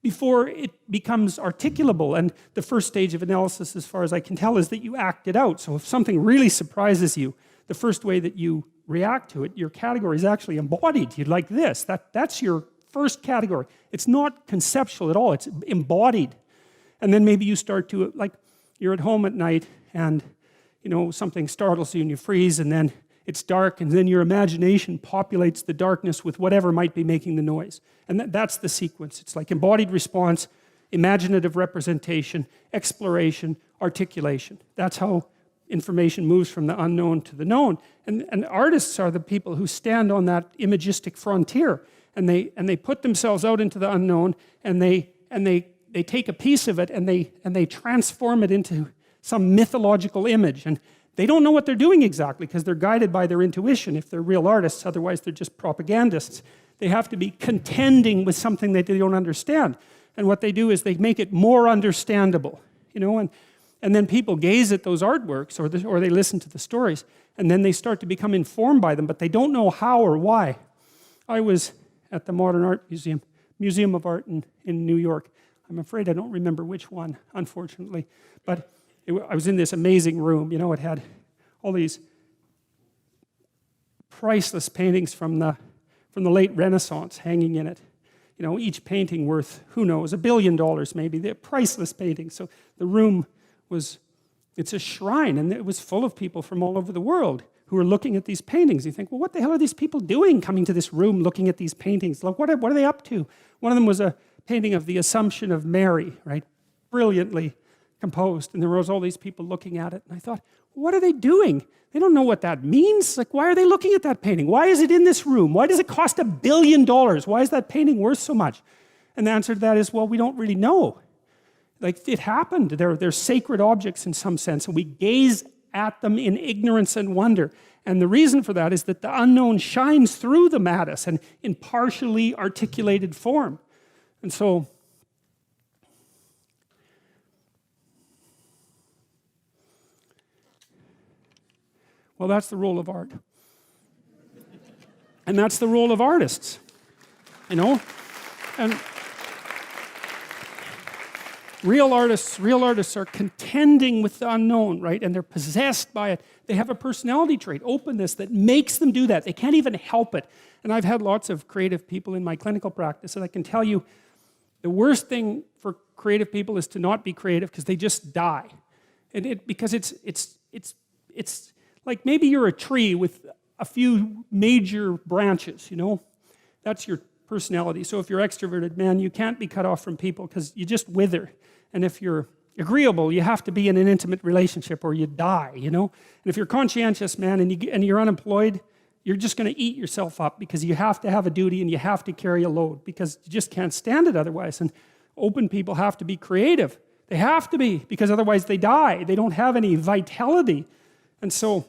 before it becomes articulable. And the first stage of analysis, as far as I can tell, is that you act it out. So if something really surprises you, the first way that you react to it, your category is actually embodied. You'd like this. That's your first category. It's not conceptual at all. It's embodied. And then maybe you start to, like, you're at home at night and, you know, something startles you and you freeze, and then it's dark, and then your imagination populates the darkness with whatever might be making the noise. And that's the sequence. It's like embodied response, imaginative representation, exploration, articulation. That's how information moves from the unknown to the known. And artists are the people who stand on that imagistic frontier, and they put themselves out into the unknown, and they take a piece of it and they transform it into some mythological image. And they don't know what they're doing exactly because they're guided by their intuition if they're real artists. Otherwise, they're just propagandists. They have to be contending with something that they don't understand. And what they do is they make it more understandable, you know, and then people gaze at those artworks or they listen to the stories, and then they start to become informed by them, but they don't know how or why. I was at the Modern Art Museum of Art in New York. I'm afraid I don't remember which one, unfortunately. But I was in this amazing room. You know, it had all these priceless paintings from the late Renaissance hanging in it. You know, each painting worth, who knows, $1 billion maybe. They're priceless paintings. So the room it's a shrine, and it was full of people from all over the world who were looking at these paintings. You think, well, what the hell are these people doing coming to this room looking at these paintings? Like, what are they up to? One of them was a painting of the Assumption of Mary, right? Brilliantly composed. And there was all these people looking at it. And I thought, what are they doing? They don't know what that means. Like, why are they looking at that painting? Why is it in this room? Why does it cost $1 billion? Why is that painting worth so much? And the answer to that is, well, we don't really know. Like, it happened. They're sacred objects in some sense, and we gaze at them in ignorance and wonder. And the reason for that is that the unknown shines through them at us and in partially articulated form. And so, well, that's the role of art. And that's the role of artists, you know? And real artists are contending with the unknown, right? And they're possessed by it. They have a personality trait, openness, that makes them do that. They can't even help it. And I've had lots of creative people in my clinical practice, and I can tell you the worst thing for creative people is to not be creative because they just die. Because it's like maybe you're a tree with a few major branches, you know? That's your personality. So if you're extroverted, man, you can't be cut off from people because you just wither. And if you're agreeable, you have to be in an intimate relationship or you die, you know? And if you're conscientious, man, and you're unemployed, you're just going to eat yourself up because you have to have a duty and you have to carry a load because you just can't stand it otherwise. And open people have to be creative. They have to be because otherwise they die. They don't have any vitality. And so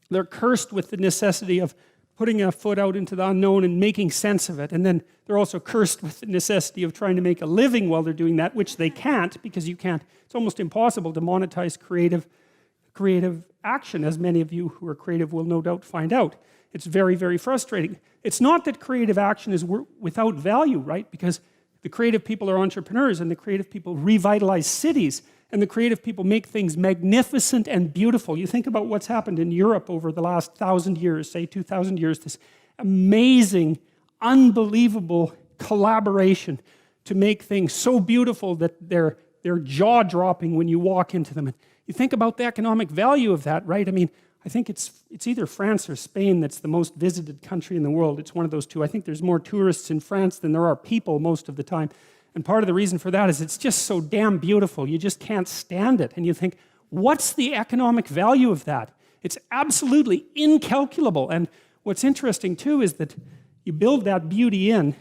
they're cursed with the necessity of putting a foot out into the unknown and making sense of it. And then they're also cursed with the necessity of trying to make a living while they're doing that, which they can't because you can't. It's almost impossible to monetize creative action, as many of you who are creative will no doubt find out. It's very, very frustrating. It's not that creative action is without value, right? Because the creative people are entrepreneurs, and the creative people revitalize cities, and the creative people make things magnificent and beautiful. You think about what's happened in Europe over the last 1,000 years, say 2,000 years, this amazing, unbelievable collaboration to make things so beautiful that they're jaw-dropping when you walk into them. And you think about the economic value of that, right? I mean, I think it's either France or Spain that's the most visited country in the world. It's one of those two. I think there's more tourists in France than there are people most of the time. And part of the reason for that is it's just so damn beautiful. You just can't stand it. And you think, what's the economic value of that? It's absolutely incalculable. And what's interesting too is that you build that beauty in,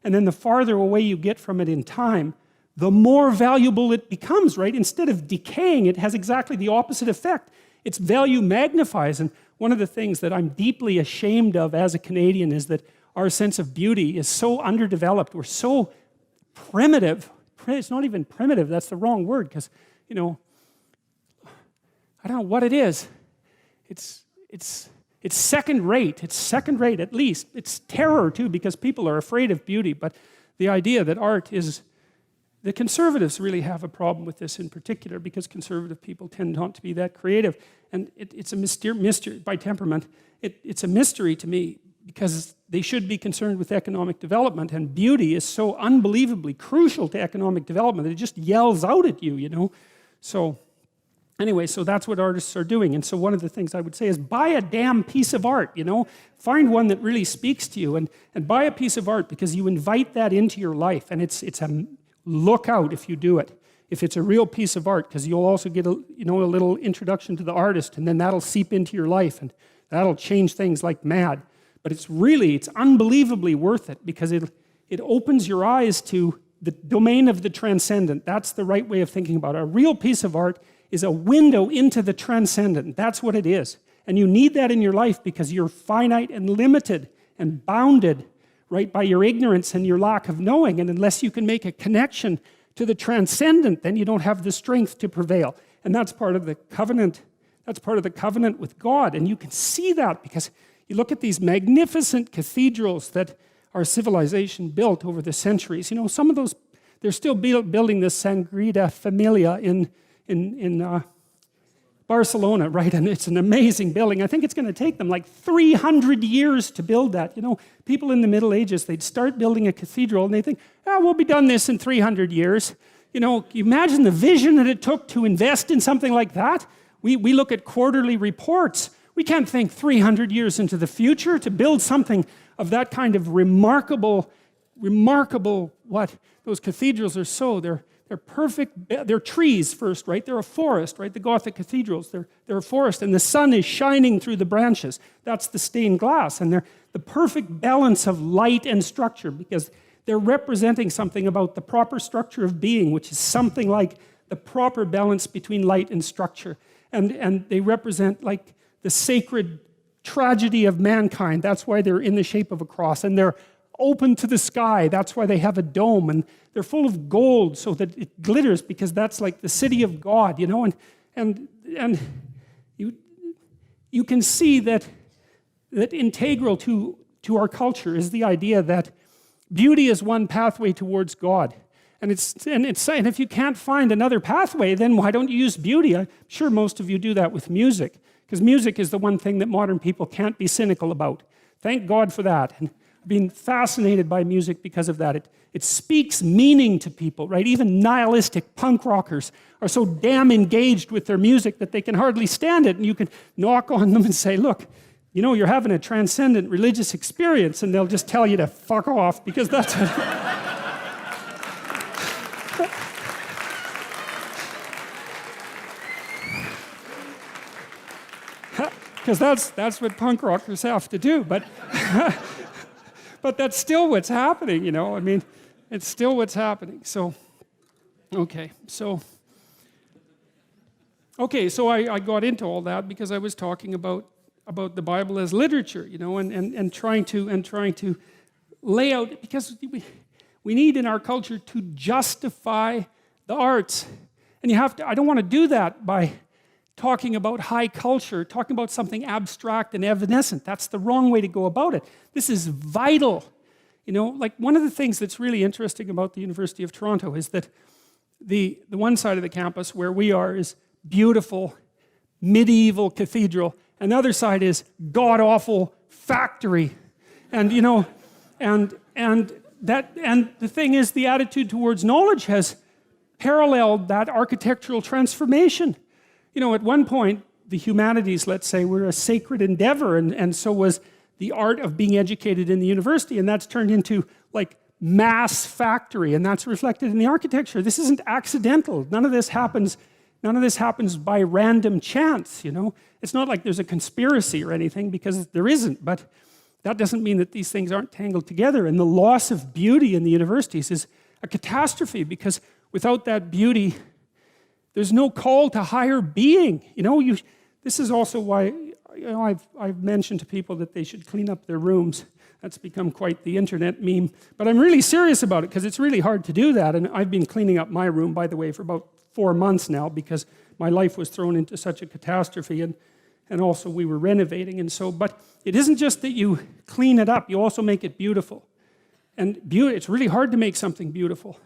and then the farther away you get from it in time, the more valuable it becomes, right? Instead of decaying, it has exactly the opposite effect. Its value magnifies. And one of the things that I'm deeply ashamed of as a Canadian is that our sense of beauty is so underdeveloped. We're so primitive. It's not even primitive, that's the wrong word, because, you know, I don't know what it is. It's second rate. It's second rate at least. It's terror too, because people are afraid of beauty. But the idea that art is, the conservatives really have a problem with this in particular, because conservative people tend not to be that creative. And it's a mystery by temperament. It's a mystery to me, because they should be concerned with economic development, and beauty is so unbelievably crucial to economic development that it just yells out at you, you know. So anyway, so that's what artists are doing. And so one of the things I would say is buy a damn piece of art, you know. Find one that really speaks to you, and buy a piece of art, because you invite that into your life, and it's a look out if you do it. if it's a real piece of art, because you'll also get a little introduction to the artist, and then that'll seep into your life, and that'll change things like mad. But it's unbelievably worth it, because it opens your eyes to the domain of the transcendent. That's the right way of thinking about it. A real piece of art is a window into the transcendent. That's what it is. And you need that in your life because you're finite and limited and bounded, right, by your ignorance and your lack of knowing. And unless you can make a connection to the transcendent, then you don't have the strength to prevail. And that's part of the covenant. That's part of the covenant with God. And you can see that because you look at these magnificent cathedrals that our civilization built over the centuries. You know, some of those, they're still building this Sagrada Familia in Barcelona, right? And it's an amazing building. I think it's going to take them like 300 years to build that. You know, people in the Middle Ages, they'd start building a cathedral and they think, we'll be done this in 300 years. You know, you imagine the vision that it took to invest in something like that. We look at quarterly reports. We can't think 300 years into the future to build something of that kind of remarkable, what? Those cathedrals are so, they're perfect, they're trees first, right? They're a forest, right? The Gothic cathedrals, they're a forest, and the sun is shining through the branches. That's the stained glass, and they're the perfect balance of light and structure, because they're representing something about the proper structure of being, which is something like the proper balance between light and structure. And they represent like the sacred tragedy of mankind. That's why they're in the shape of a cross. And they're open to the sky. That's why they have a dome. And they're full of gold so that it glitters, because that's like the city of God, you know. And you can see that integral to our culture is the idea that beauty is one pathway towards God. And it's saying if you can't find another pathway, then why don't you use beauty? I'm sure most of you do that with music, because music is the one thing that modern people can't be cynical about. Thank God for that. And I've been fascinated by music because of that. It speaks meaning to people, right? Even nihilistic punk rockers are so damn engaged with their music that they can hardly stand it. And you can knock on them and say, look, you know, you're having a transcendent religious experience, and they'll just tell you to fuck off, because that's because that's what punk rockers have to do. But but that's still what's happening, you know. I mean, it's still what's happening. So, so I got into all that because I was talking about the Bible as literature, you know, and trying to lay out, because we need in our culture to justify the arts. And I don't want to do that by talking about high culture, talking about something abstract and evanescent. That's the wrong way to go about it. This is vital. You know, like one of the things that's really interesting about the University of Toronto is that the one side of the campus where we are is beautiful, medieval cathedral, and the other side is god-awful factory. And, you know, and the thing is, the attitude towards knowledge has paralleled that architectural transformation. You know, at one point, the humanities, let's say, were a sacred endeavor, and so was the art of being educated in the university, and that's turned into, like, mass factory, and that's reflected in the architecture. This isn't accidental. None of this happens by random chance, you know. It's not like there's a conspiracy or anything, because there isn't, but that doesn't mean that these things aren't tangled together, and the loss of beauty in the universities is a catastrophe, because without that beauty, there's no call to higher being. You know, this is also why, you know, I've mentioned to people that they should clean up their rooms. That's become quite the internet meme. But I'm really serious about it, because it's really hard to do that. And I've been cleaning up my room, by the way, for about 4 months now, because my life was thrown into such a catastrophe, and also we were renovating. And so, but it isn't just that you clean it up, you also make it beautiful. And it's really hard to make something beautiful.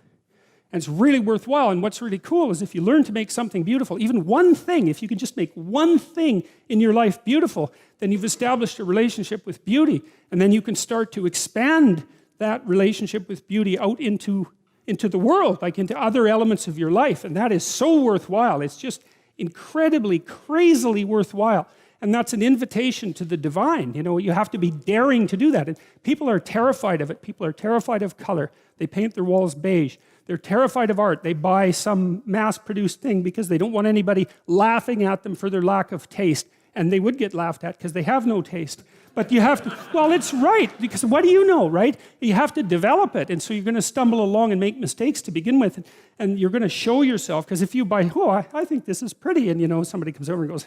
And it's really worthwhile. And what's really cool is if you learn to make something beautiful, even one thing, if you can just make one thing in your life beautiful, then you've established a relationship with beauty. And then you can start to expand that relationship with beauty out into the world, like into other elements of your life. And that is so worthwhile. It's just incredibly, crazily worthwhile. And that's an invitation to the divine. You know, you have to be daring to do that. And people are terrified of it. People are terrified of color. They paint their walls beige. They're terrified of art. They buy some mass-produced thing because they don't want anybody laughing at them for their lack of taste. And they would get laughed at because they have no taste. But you have to, well, it's right, because what do you know, right? You have to develop it. And so you're going to stumble along and make mistakes to begin with. And you're going to show yourself, because if you buy, I think this is pretty, and somebody comes over and goes,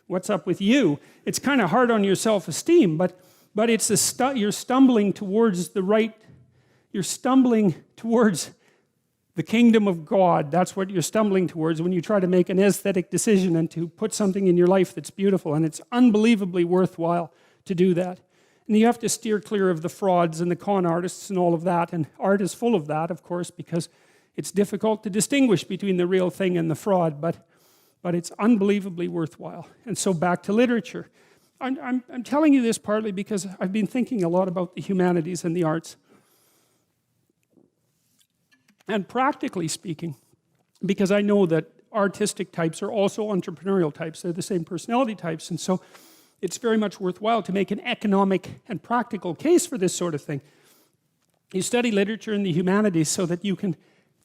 what's up with you? It's kind of hard on your self-esteem, but it's you're stumbling towards you're stumbling towards the kingdom of God. That's what you're stumbling towards when you try to make an aesthetic decision and to put something in your life that's beautiful. And it's unbelievably worthwhile to do that. And you have to steer clear of the frauds and the con artists and all of that. And art is full of that, of course, because it's difficult to distinguish between the real thing and the fraud, but it's unbelievably worthwhile. And so back to literature. I'm telling you this partly because I've been thinking a lot about the humanities and the arts. And practically speaking, because I know that artistic types are also entrepreneurial types. They're the same personality types. And so it's very much worthwhile to make an economic and practical case for this sort of thing. You study literature and the humanities so that you can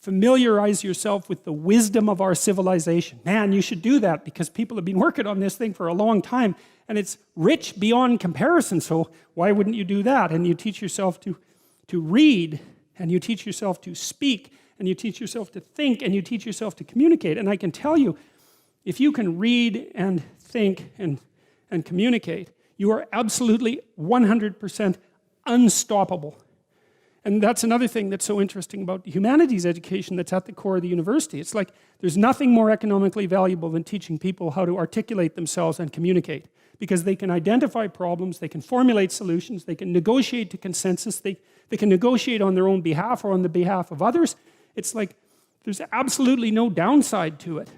familiarize yourself with the wisdom of our civilization. Man, you should do that because people have been working on this thing for a long time and it's rich beyond comparison, so why wouldn't you do that? And you teach yourself to read, and you teach yourself to speak, and you teach yourself to think, and you teach yourself to communicate. And I can tell you, if you can read and think and communicate, you are absolutely 100% unstoppable. And that's another thing that's so interesting about the humanities education that's at the core of the university. It's like there's nothing more economically valuable than teaching people how to articulate themselves and communicate, because they can identify problems, they can formulate solutions, they can negotiate to consensus, they can negotiate on their own behalf or on the behalf of others. It's like there's absolutely no downside to it,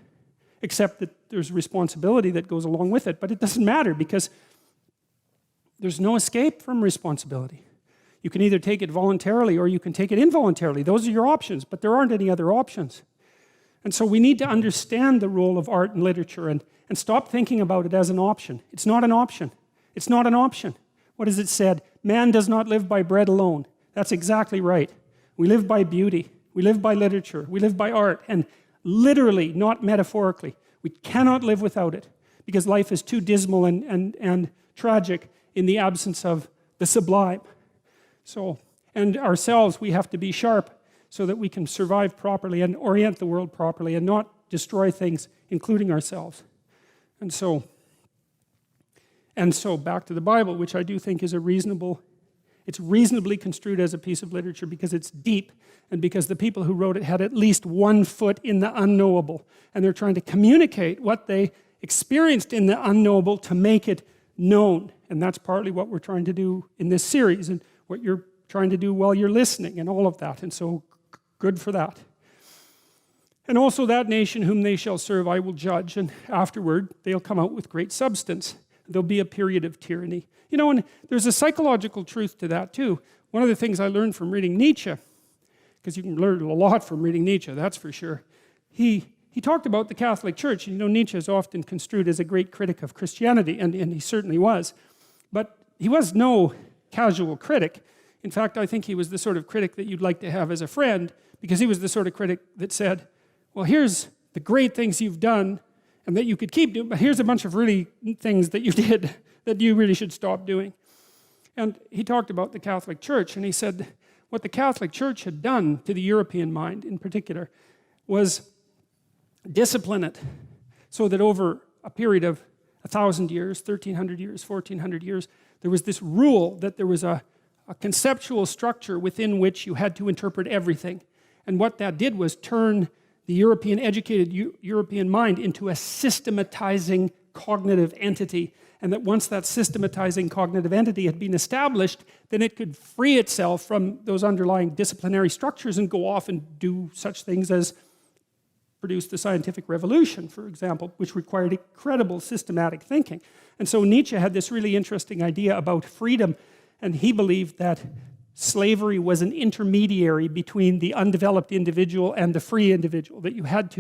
except that there's responsibility that goes along with it. But it doesn't matter because there's no escape from responsibility. You can either take it voluntarily or you can take it involuntarily. Those are your options, but there aren't any other options. And so we need to understand the role of art and literature and stop thinking about it as an option. It's not an option. It's not an option. What is it said? Man does not live by bread alone. That's exactly right. We live by beauty. We live by literature. We live by art. And literally, not metaphorically, we cannot live without it because life is too dismal and tragic in the absence of the sublime. So, and ourselves, we have to be sharp so that we can survive properly and orient the world properly and not destroy things, including ourselves. And so back to the Bible, which I do think is it's reasonably construed as a piece of literature because it's deep and because the people who wrote it had at least 1 foot in the unknowable. And they're trying to communicate what they experienced in the unknowable to make it known. And that's partly what we're trying to do in this series and what you're trying to do while you're listening and all of that. And so good for that. And also that nation whom they shall serve I will judge, and afterward they'll come out with great substance. There'll be a period of tyranny. And there's a psychological truth to that too. One of the things I learned from reading Nietzsche, because you can learn a lot from reading Nietzsche, that's for sure. He talked about the Catholic Church. Nietzsche is often construed as a great critic of Christianity, and he certainly was. But he was no casual critic. In fact, I think he was the sort of critic that you'd like to have as a friend, because he was the sort of critic that said, well, here's the great things you've done and that you could keep doing, but here's a bunch of really things that you did that you really should stop doing. And he talked about the Catholic Church, and he said what the Catholic Church had done to the European mind in particular was discipline it so that over a period of 1,000 years, 1,300 years, 1,400 years, there was this rule that there was a conceptual structure within which you had to interpret everything. And what that did was turn the educated European mind into a systematizing cognitive entity. And that once that systematizing cognitive entity had been established, then it could free itself from those underlying disciplinary structures and go off and do such things as produce the scientific revolution, for example, which required incredible systematic thinking. And so Nietzsche had this really interesting idea about freedom, and he believed that slavery was an intermediary between the undeveloped individual and the free individual, that you had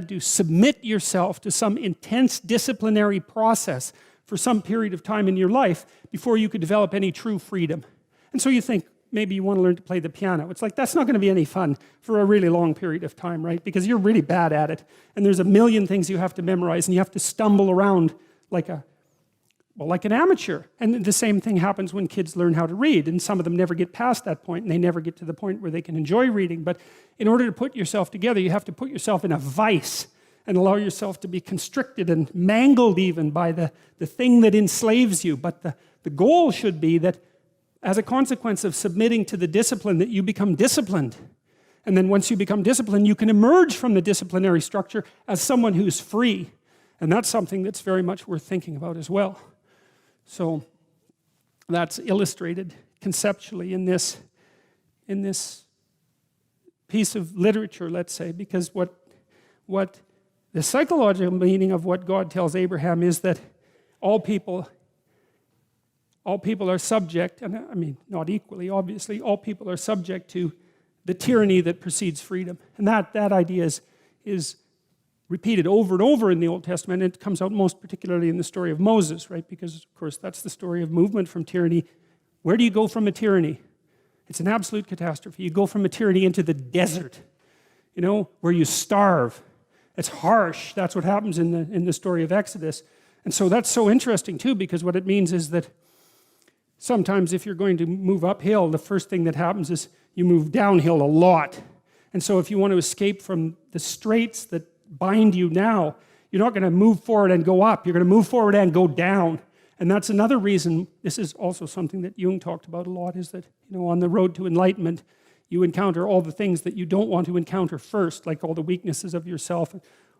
to submit yourself to some intense disciplinary process for some period of time in your life before you could develop any true freedom. And so you think, maybe you want to learn to play the piano. It's like, that's not going to be any fun for a really long period of time, right? Because you're really bad at it. And there's a million things you have to memorize, and you have to stumble around like an amateur. And the same thing happens when kids learn how to read. And some of them never get past that point, and they never get to the point where they can enjoy reading. But in order to put yourself together, you have to put yourself in a vice and allow yourself to be constricted and mangled even by the thing that enslaves you. But the goal should be that as a consequence of submitting to the discipline, that you become disciplined. And then once you become disciplined, you can emerge from the disciplinary structure as someone who's free. And that's something that's very much worth thinking about as well. So that's illustrated conceptually in this piece of literature, let's say, because what the psychological meaning of what God tells Abraham is that all people are subject, and I mean, not equally, obviously, all people are subject to the tyranny that precedes freedom. And that idea is repeated over and over in the Old Testament, and it comes out most particularly in the story of Moses, right? Because, of course, that's the story of movement from tyranny. Where do you go from a tyranny? It's an absolute catastrophe. You go from a tyranny into the desert, where you starve. It's harsh. That's what happens in the story of Exodus. And so that's so interesting, too, because what it means is that sometimes if you're going to move uphill, the first thing that happens is you move downhill a lot. And so if you want to escape from the straits that bind you now, you're not going to move forward and go up. You're going to move forward and go down. And that's another reason, this is also something that Jung talked about a lot, is that, on the road to enlightenment, you encounter all the things that you don't want to encounter first, like all the weaknesses of yourself,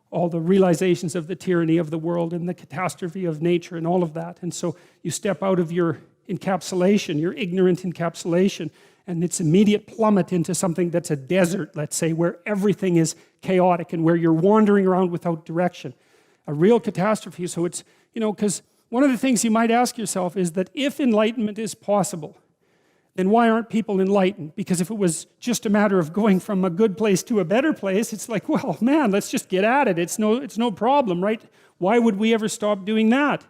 all the realizations of the tyranny of the world and the catastrophe of nature and all of that. And so you step out of your encapsulation, your ignorant encapsulation, and it's immediate plummet into something that's a desert, let's say, where everything is chaotic and where you're wandering around without direction. A real catastrophe. So it's, because one of the things you might ask yourself is that if enlightenment is possible, then why aren't people enlightened? Because if it was just a matter of going from a good place to a better place, it's like, well, man, let's just get at it. It's no problem, right? Why would we ever stop doing that?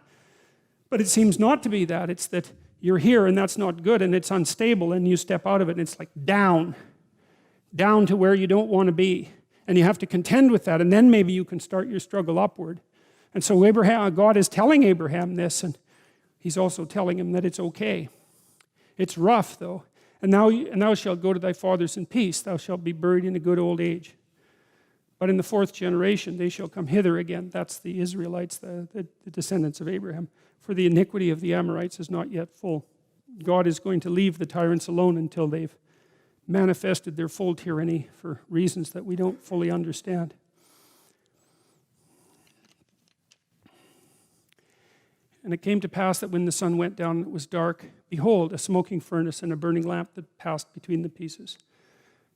But it seems not to be that. It's that you're here and that's not good and it's unstable and you step out of it and it's like down to where you don't want to be. And you have to contend with that, and then maybe you can start your struggle upward. And so God is telling Abraham this, and he's also telling him that it's okay. It's rough, though. And thou shalt go to thy fathers in peace. Thou shalt be buried in a good old age. But in the fourth generation they shall come hither again. That's the Israelites, the descendants of Abraham. For the iniquity of the Amorites is not yet full. God is going to leave the tyrants alone until they've manifested their full tyranny for reasons that we don't fully understand. And it came to pass that when the sun went down and it was dark, behold, a smoking furnace and a burning lamp that passed between the pieces.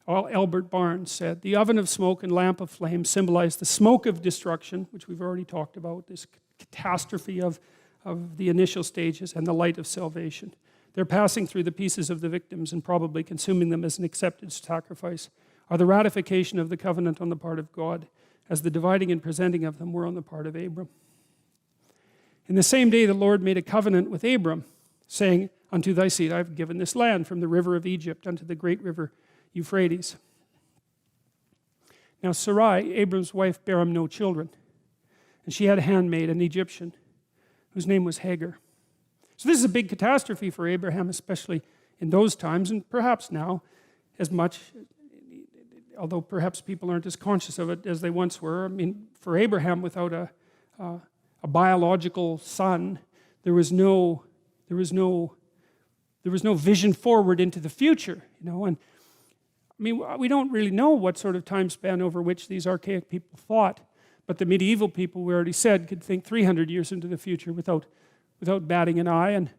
Albert Barnes said, the oven of smoke and lamp of flame symbolize the smoke of destruction, which we've already talked about, this catastrophe of the initial stages, and the light of salvation. They're passing through the pieces of the victims and probably consuming them as an accepted sacrifice, are the ratification of the covenant on the part of God, as the dividing and presenting of them were on the part of Abram. In the same day the Lord made a covenant with Abram, saying, unto thy seed I have given this land, from the river of Egypt unto the great river Euphrates. Now Sarai, Abram's wife, bare him no children, and she had a handmaid, an Egyptian, whose name was Hagar. So this is a big catastrophe for Abraham, especially in those times, and perhaps now as much, although perhaps people aren't as conscious of it as they once were. I mean, for Abraham, without a biological son, there was no vision forward into the future, and I mean, we don't really know what sort of time span over which these archaic people thought, but the medieval people, we already said, could think 300 years into the future without batting an eye. And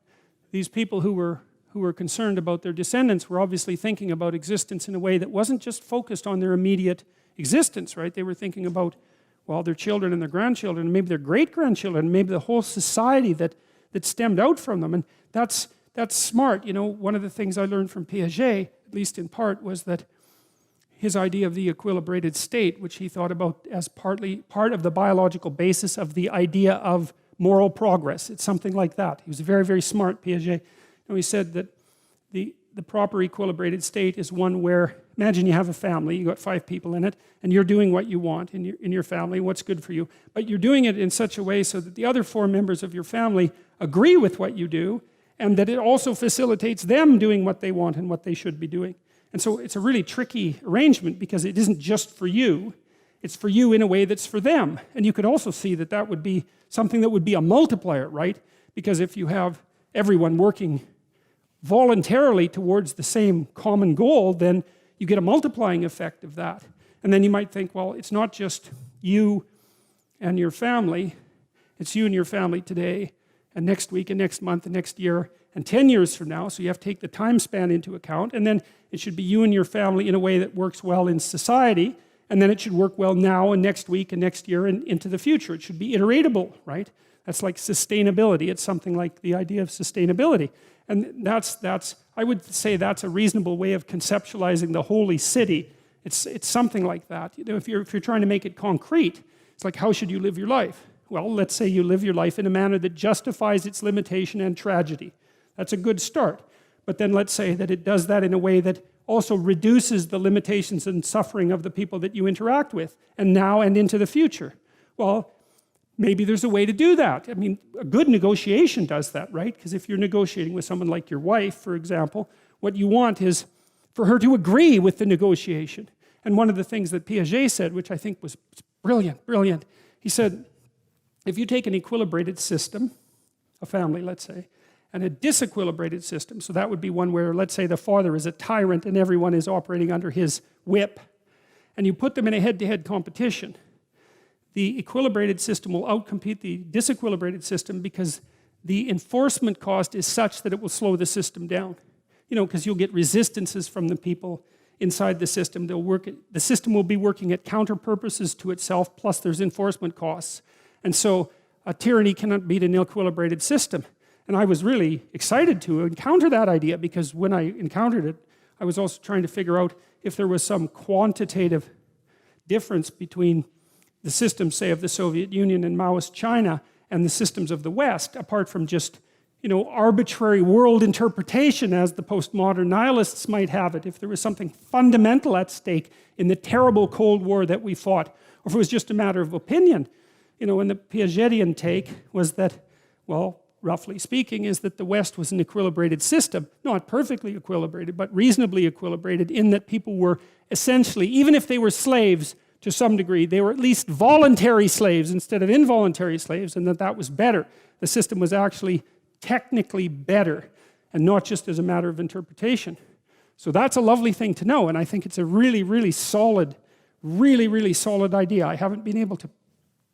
these people who were concerned about their descendants were obviously thinking about existence in a way that wasn't just focused on their immediate existence, right? They were thinking about, well, their children and their grandchildren, and maybe their great-grandchildren, maybe the whole society that stemmed out from them. And that's smart. One of the things I learned from Piaget, at least in part, was that his idea of the equilibrated state, which he thought about as part of the biological basis of the idea of moral progress. It's something like that. He was very, very smart, Piaget. He said that proper equilibrated state is one where, imagine you have a family, you got 5 people in it, and you're doing what you want in your family, what's good for you. But you're doing it in such a way so that the other 4 members of your family agree with what you do, and that it also facilitates them doing what they want and what they should be doing. And so it's a really tricky arrangement because it isn't just for you, it's for you in a way that's for them. And you could also see that that would be something that would be a multiplier, right? Because if you have everyone working voluntarily towards the same common goal, then you get a multiplying effect of that. And then you might think, well, it's not just you and your family, it's you and your family today, and next week, and next month, and next year, and 10 years from now, so you have to take the time span into account, and then it should be you and your family in a way that works well in society, and then it should work well now, and next week, and next year, and into the future. It should be iteratable, right? That's like sustainability. It's something like the idea of sustainability. And I would say that's a reasonable way of conceptualizing the holy city. It's something like that. You know, if you're trying to make it concrete, it's like, how should you live your life? Well, let's say you live your life in a manner that justifies its limitation and tragedy. That's a good start. But then let's say that it does that in a way that also reduces the limitations and suffering of the people that you interact with, and now and into the future. Well, maybe there's a way to do that. I mean, a good negotiation does that, right? Because if you're negotiating with someone like your wife, for example, what you want is for her to agree with the negotiation. And one of the things that Piaget said, which I think was brilliant, he said, if you take an equilibrated system, a family, let's say, and a disequilibrated system, so that would be one where, let's say, the father is a tyrant and everyone is operating under his whip, and you put them in a head-to-head competition, the equilibrated system will outcompete the disequilibrated system because the enforcement cost is such that it will slow the system down. You know, because you'll get resistances from the people inside the system. The system will be working at counter purposes to itself, plus there's enforcement costs. And so a tyranny cannot beat an equilibrated system. And I was really excited to encounter that idea because when I encountered it, I was also trying to figure out if there was some quantitative difference between the systems, say, of the Soviet Union and Maoist China and the systems of the West, apart from just, you know, arbitrary world interpretation as the postmodern nihilists might have it, if there was something fundamental at stake in the terrible Cold War that we fought, or if it was just a matter of opinion. You know, and the Piagetian take was that, well, roughly speaking, is that the West was an equilibrated system, not perfectly equilibrated, but reasonably equilibrated in that people were essentially, even if they were slaves to some degree, they were at least voluntary slaves instead of involuntary slaves, and that was better. The system was actually technically better, and not just as a matter of interpretation. So that's a lovely thing to know, and I think it's a really solid idea. I haven't been able to,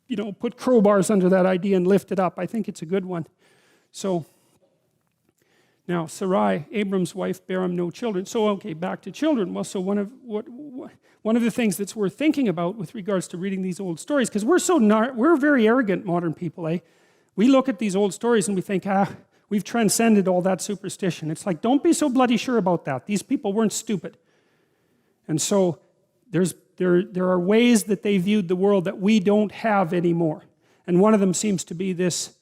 you know, put crowbars under that idea and lift it up. I think it's a good one. So now Sarai, Abram's wife, bare him no children. So okay, back to children. Well, so one of the things that's worth thinking about with regards to reading these old stories, because we're very arrogant modern people, eh? We look at these old stories and we think, we've transcended all that superstition. It's like, don't be so bloody sure about that. These people weren't stupid. And so there are ways that they viewed the world that we don't have anymore. And one of them seems to be this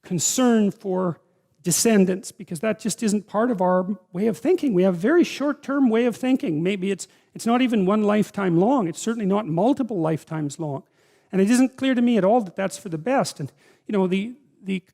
concern for descendants, because that just isn't part of our way of thinking. We have a very short-term way of thinking. Maybe it's not even one lifetime long. It's certainly not multiple lifetimes long. And it isn't clear to me at all that that's for the best. And you know, the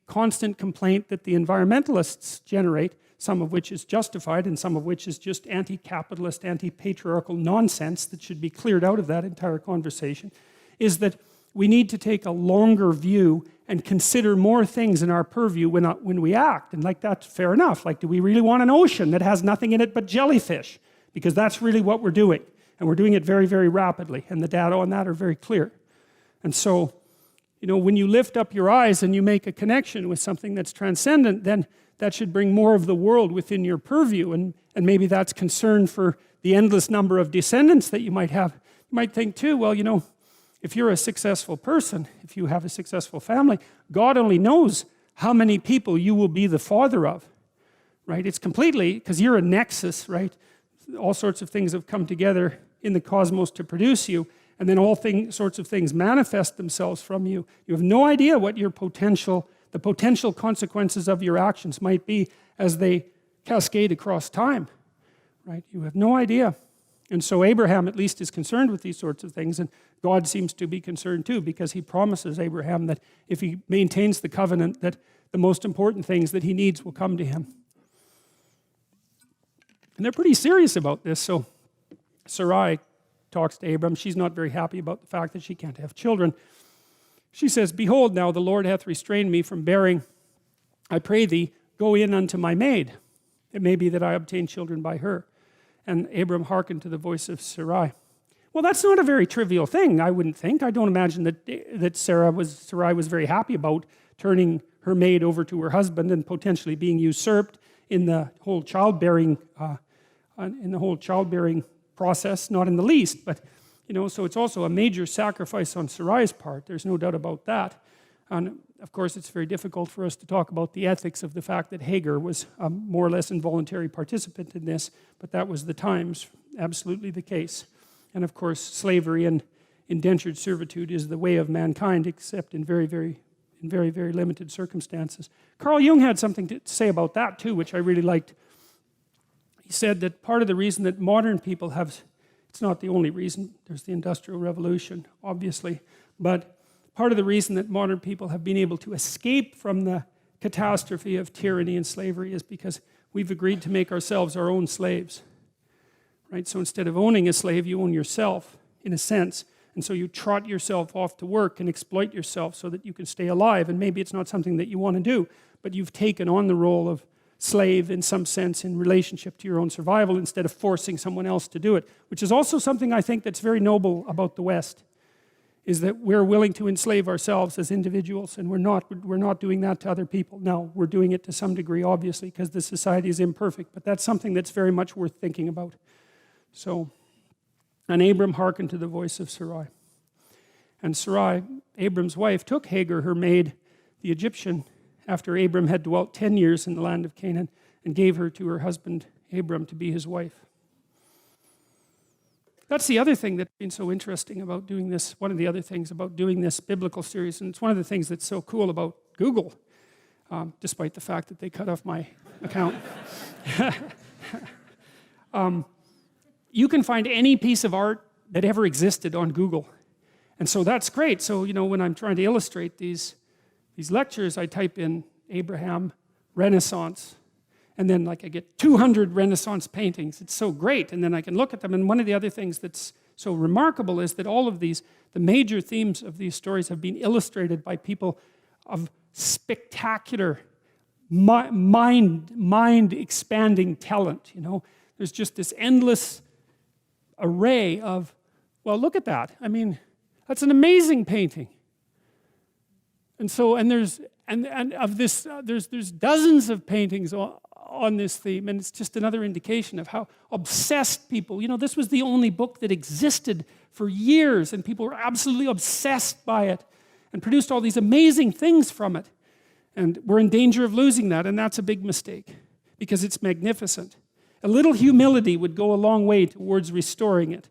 constant complaint that the environmentalists generate, some of which is justified and some of which is just anti-capitalist, anti-patriarchal nonsense that should be cleared out of that entire conversation, is that we need to take a longer view and consider more things in our purview when we act. And like, that's fair enough. Like, do we really want an ocean that has nothing in it but jellyfish? Because that's really what we're doing. And we're doing it very rapidly. And the data on that are very clear. And so, you know, when you lift up your eyes and you make a connection with something that's transcendent, then that should bring more of the world within your purview. And maybe that's concern for the endless number of descendants that you might have. You might think too, well, you know, if you're a successful person, if you have a successful family, God only knows how many people you will be the father of, right? It's completely, because you're a nexus, right? All sorts of things have come together in the cosmos to produce you, and then all sorts of things manifest themselves from you. You have no idea what the potential consequences of your actions might be as they cascade across time. right? You have no idea. And so Abraham at least is concerned with these sorts of things, and God seems to be concerned too, because he promises Abraham that if he maintains the covenant, that the most important things that he needs will come to him. And they're pretty serious about this. So Sarai talks to Abram. She's not very happy about the fact that she can't have children. She says, "Behold, now the Lord hath restrained me from bearing. I pray thee, go in unto my maid. It may be that I obtain children by her." And Abram hearkened to the voice of Sarai. Well, that's not a very trivial thing, I wouldn't think. I don't imagine that Sarai was very happy about turning her maid over to her husband and potentially being usurped in the whole childbearing process, not in the least. But so it's also a major sacrifice on Sarai's part. There's no doubt about that. And of course, it's very difficult for us to talk about the ethics of the fact that Hagar was a more or less involuntary participant in this, but that was the times, absolutely the case. And of course, slavery and indentured servitude is the way of mankind, except in very, very limited circumstances. Carl Jung had something to say about that too, which I really liked. He said that part of the reason that modern people have, it's not the only reason, there's the Industrial Revolution, obviously, but part of the reason that modern people have been able to escape from the catastrophe of tyranny and slavery is because we've agreed to make ourselves our own slaves. Right? So instead of owning a slave, you own yourself, in a sense. And so you trot yourself off to work and exploit yourself so that you can stay alive. And maybe it's not something that you want to do, but you've taken on the role of slave in some sense in relationship to your own survival instead of forcing someone else to do it, which is also something I think that's very noble about the West, is that we're willing to enslave ourselves as individuals, and we're not doing that to other people. Now, we're doing it to some degree, obviously, because the society is imperfect, but that's something that's very much worth thinking about. So, and Abram hearkened to the voice of Sarai. And Sarai, Abram's wife, took Hagar, her maid, the Egyptian, after Abram had dwelt 10 years in the land of Canaan, and gave her to her husband Abram to be his wife. That's the other thing that's been so interesting about doing this, one of the other things about doing this biblical series, and it's one of the things that's so cool about Google, despite the fact that they cut off my account. You can find any piece of art that ever existed on Google. And so that's great. So, when I'm trying to illustrate these lectures, I type in Abraham Renaissance. And then I get 200 Renaissance paintings. It's so great. And then I can look at them. And one of the other things that's so remarkable is that all of these, the major themes of these stories have been illustrated by people of spectacular, mind-expanding talent. There's just this endless array of, well, look at that. I mean, that's an amazing painting. And so, there's dozens of paintings on this theme, and it's just another indication of how obsessed people, this was the only book that existed for years, and people were absolutely obsessed by it, and produced all these amazing things from it. And we're in danger of losing that, and that's a big mistake, because it's magnificent. A little humility would go a long way towards restoring it.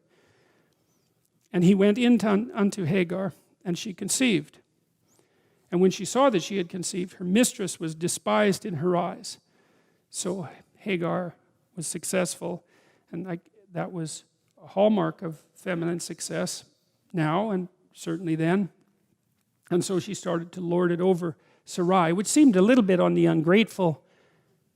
And he went in unto Hagar, and she conceived. And when she saw that she had conceived, her mistress was despised in her eyes. So Hagar was successful, and that was a hallmark of feminine success now, and certainly then. And so she started to lord it over Sarai, which seemed a little bit on the ungrateful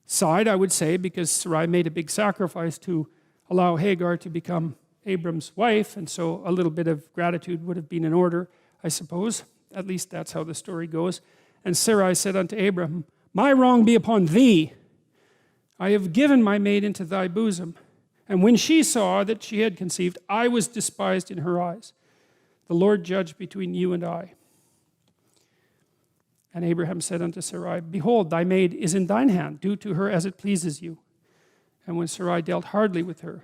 side, I would say, because Sarai made a big sacrifice to allow Hagar to become Abram's wife, and so a little bit of gratitude would have been in order, I suppose. At least that's how the story goes. And Sarai said unto Abram, "My wrong be upon thee. I have given my maid into thy bosom. And when she saw that she had conceived, I was despised in her eyes. The Lord judge between you and I." And Abraham said unto Sarai, "Behold, thy maid is in thine hand. Do to her as it pleases you." And when Sarai dealt hardly with her,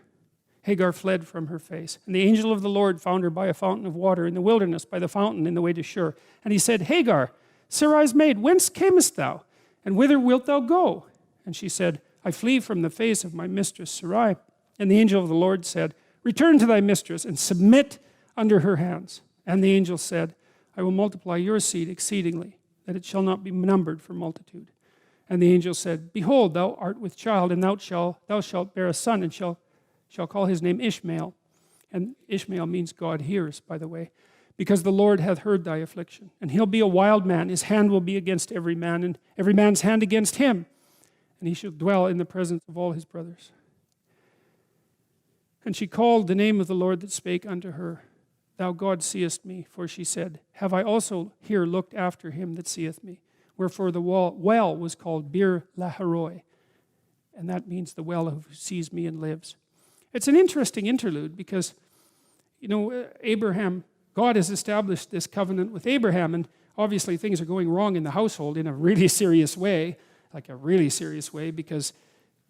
Hagar fled from her face. And the angel of the Lord found her by a fountain of water in the wilderness, by the fountain in the way to Shur. And he said, "Hagar, Sarai's maid, whence camest thou? And whither wilt thou go?" And she said, "I flee from the face of my mistress Sarai." And the angel of the Lord said, "Return to thy mistress and submit under her hands." And the angel said, "I will multiply your seed exceedingly, that it shall not be numbered for multitude." And the angel said, Behold, thou art with child, and thou shalt bear a son, and shall call his name Ishmael. And Ishmael means God hears, by the way. Because the Lord hath heard thy affliction. And he'll be a wild man. His hand will be against every man, and every man's hand against him. And he shall dwell in the presence of all his brothers. And she called the name of the Lord that spake unto her, Thou God seest me. For she said, Have I also here looked after him that seeth me? Wherefore the well was called Bir Laharoi. And that means the well who sees me and lives. It's an interesting interlude because, Abraham, God has established this covenant with Abraham, and obviously things are going wrong in the household in a really serious way, because,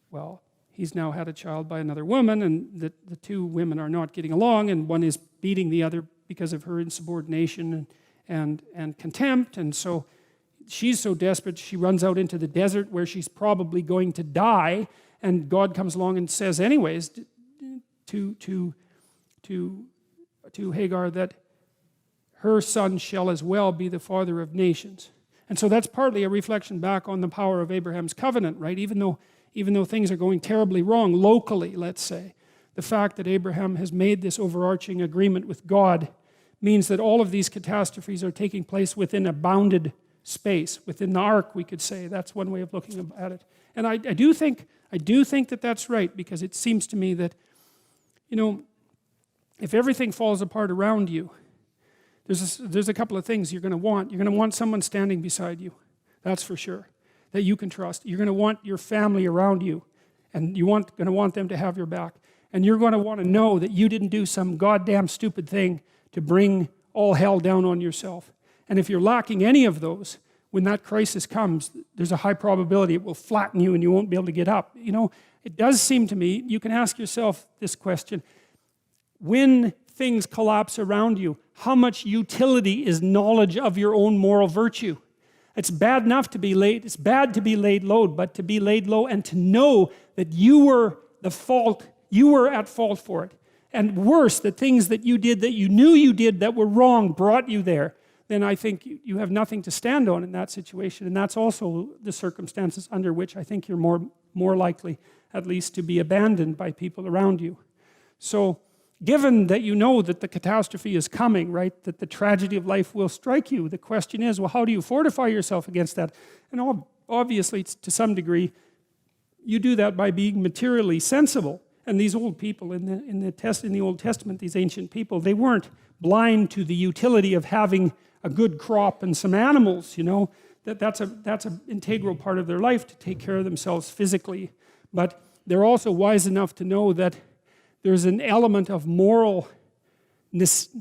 well, he's now had a child by another woman, and the two women are not getting along, and one is beating the other because of her insubordination and contempt, and so she's so desperate she runs out into the desert where she's probably going to die, and God comes along and says anyways to Hagar that her son shall as well be the father of nations. And so that's partly a reflection back on the power of Abraham's covenant, right? Even though things are going terribly wrong locally, let's say, the fact that Abraham has made this overarching agreement with God means that all of these catastrophes are taking place within a bounded space, within the ark, we could say. That's one way of looking at it. And I do think that that's right, because it seems to me that, if everything falls apart around you, there's a couple of things you're going to want. You're going to want someone standing beside you, that's for sure, that you can trust. You're going to want your family around you, and you're going to want them to have your back. And you're going to want to know that you didn't do some goddamn stupid thing to bring all hell down on yourself. And if you're lacking any of those, when that crisis comes, there's a high probability it will flatten you and you won't be able to get up. It does seem to me, you can ask yourself this question, when things collapse around you, how much utility is knowledge of your own moral virtue? It's bad enough to be laid, it's bad to be laid low, but to be laid low and to know that you were at fault for it. And worse, the things that you did that you knew you did that were wrong brought you there, then I think you have nothing to stand on in that situation. And that's also the circumstances under which I think you're more likely, at least, to be abandoned by people around you. So, given that you know that the catastrophe is coming, right, that the tragedy of life will strike you, the question is, well, how do you fortify yourself against that? And obviously, to some degree, you do that by being materially sensible. And these old people in the Old Testament, these ancient people, they weren't blind to the utility of having a good crop and some animals, that's an integral part of their life, to take care of themselves physically. But they're also wise enough to know that there's an element of moral,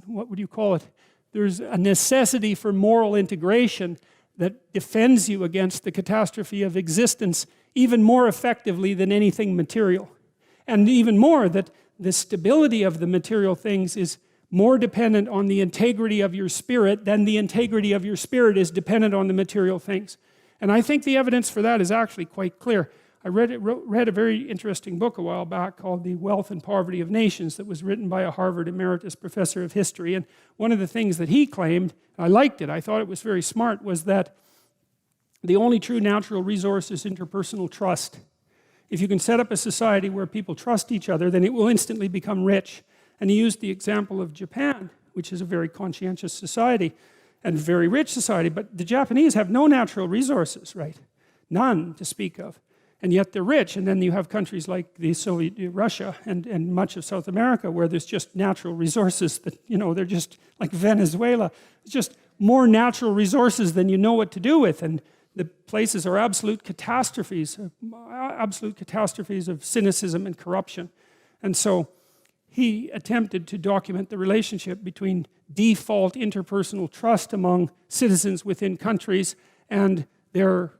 what would you call it? There's a necessity for moral integration that defends you against the catastrophe of existence even more effectively than anything material. And even more, that the stability of the material things is more dependent on the integrity of your spirit than the integrity of your spirit is dependent on the material things. And I think the evidence for that is actually quite clear. I read a very interesting book a while back called The Wealth and Poverty of Nations that was written by a Harvard emeritus professor of history. And one of the things that he claimed, I liked it, I thought it was very smart, was that the only true natural resource is interpersonal trust. If you can set up a society where people trust each other, then it will instantly become rich. And he used the example of Japan, which is a very conscientious society and very rich society, but the Japanese have no natural resources, right? None to speak of. And yet they're rich. And then you have countries like the Soviet Russia and much of South America where there's just natural resources that, they're just like Venezuela. It's just more natural resources than you know what to do with. And the places are absolute catastrophes of cynicism and corruption. And so he attempted to document the relationship between default interpersonal trust among citizens within countries and their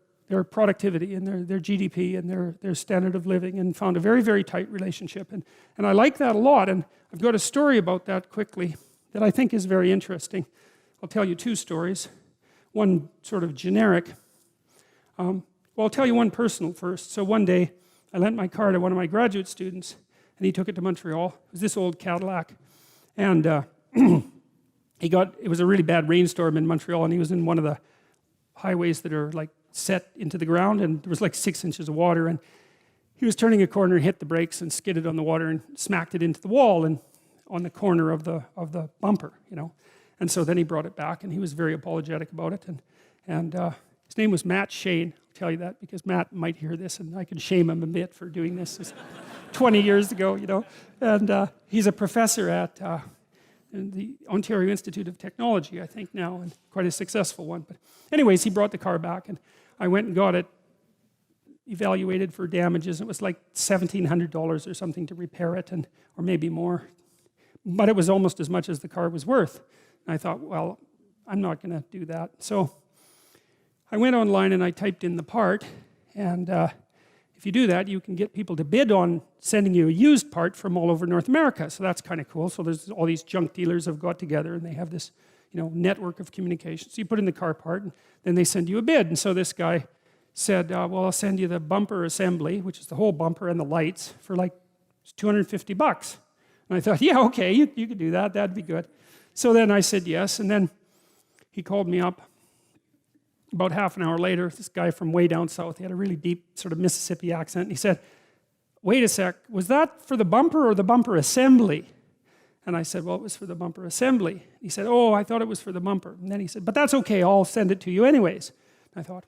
productivity and their GDP and their standard of living, and found a very, very tight relationship. And I like that a lot, and I've got a story about that quickly that I think is very interesting. I'll tell you two stories, one sort of generic. Well, I'll tell you one personal first. So one day, I lent my car to one of my graduate students, and he took it to Montreal. It was this old Cadillac. And it was a really bad rainstorm in Montreal, and he was in one of the highways that are like set into the ground, and there was like 6 inches of water, and he was turning a corner, hit the brakes, and skidded on the water and smacked it into the wall and on the corner of the bumper, you know. And so then he brought it back, and he was very apologetic about it. And his name was Matt Shane. I'll tell you that because Matt might hear this, and I can shame him a bit for doing this 20 years ago, you know. And he's a professor at the Ontario Institute of Technology, I think now, and quite a successful one. But anyways, he brought the car back, and I went and got it evaluated for damages. It was like $1,700 or something to repair it, or maybe more. But it was almost as much as the car was worth. And I thought, well, I'm not going to do that. So I went online and I typed in the part, and if you do that, you can get people to bid on sending you a used part from all over North America. So that's kind of cool. So there's all these junk dealers have got together, and they have this, you know, network of communication. So you put in the car part, and then they send you a bid. And so this guy said, well, I'll send you the bumper assembly, which is the whole bumper and the lights, for like $250. And I thought, yeah, okay, you could do that. That'd be good. So then I said yes, and then he called me up about half an hour later. This guy from way down south, he had a really deep sort of Mississippi accent, and he said, wait a sec, was that for the bumper or the bumper assembly? And I said, well, it was for the bumper assembly. He said, oh, I thought it was for the bumper. And then he said, but that's okay, I'll send it to you anyways. And I thought,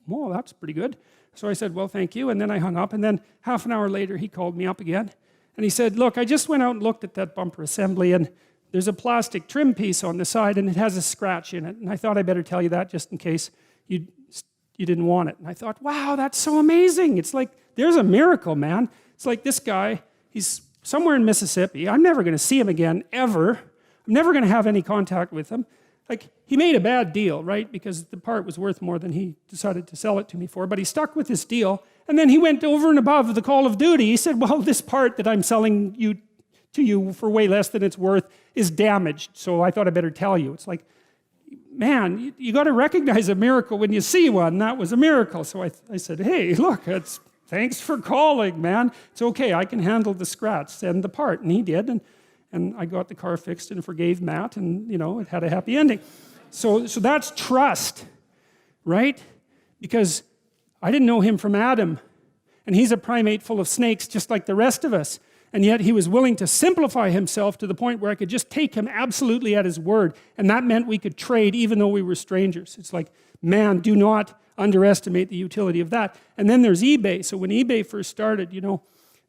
well, that's pretty good. So I said, well, thank you, and then I hung up, and then half an hour later he called me up again, and he said, look, I just went out and looked at that bumper assembly, and there's a plastic trim piece on the side, and it has a scratch in it, and I thought I'd better tell you that just in case you didn't want it. And I thought, wow, that's so amazing. It's like, there's a miracle, man. It's like this guy, he's somewhere in Mississippi. I'm never going to see him again, ever. I'm never going to have any contact with him. Like, he made a bad deal, right? Because the part was worth more than he decided to sell it to me for, but he stuck with this deal, and then he went over and above the call of duty. He said, well, this part that I'm selling to you for way less than it's worth is damaged, so I thought I'd better tell you. It's like, man, you got to recognize a miracle when you see one. That was a miracle. So I said, hey, look, thanks for calling, man. It's okay, I can handle the scratch, send the part. And he did, and I got the car fixed and forgave Matt, and, you know, it had a happy ending. So that's trust, right? Because I didn't know him from Adam, and he's a primate full of snakes just like the rest of us. And yet he was willing to simplify himself to the point where I could just take him absolutely at his word. And that meant we could trade even though we were strangers. It's like, man, do not underestimate the utility of that. And then there's eBay. So when eBay first started, you know,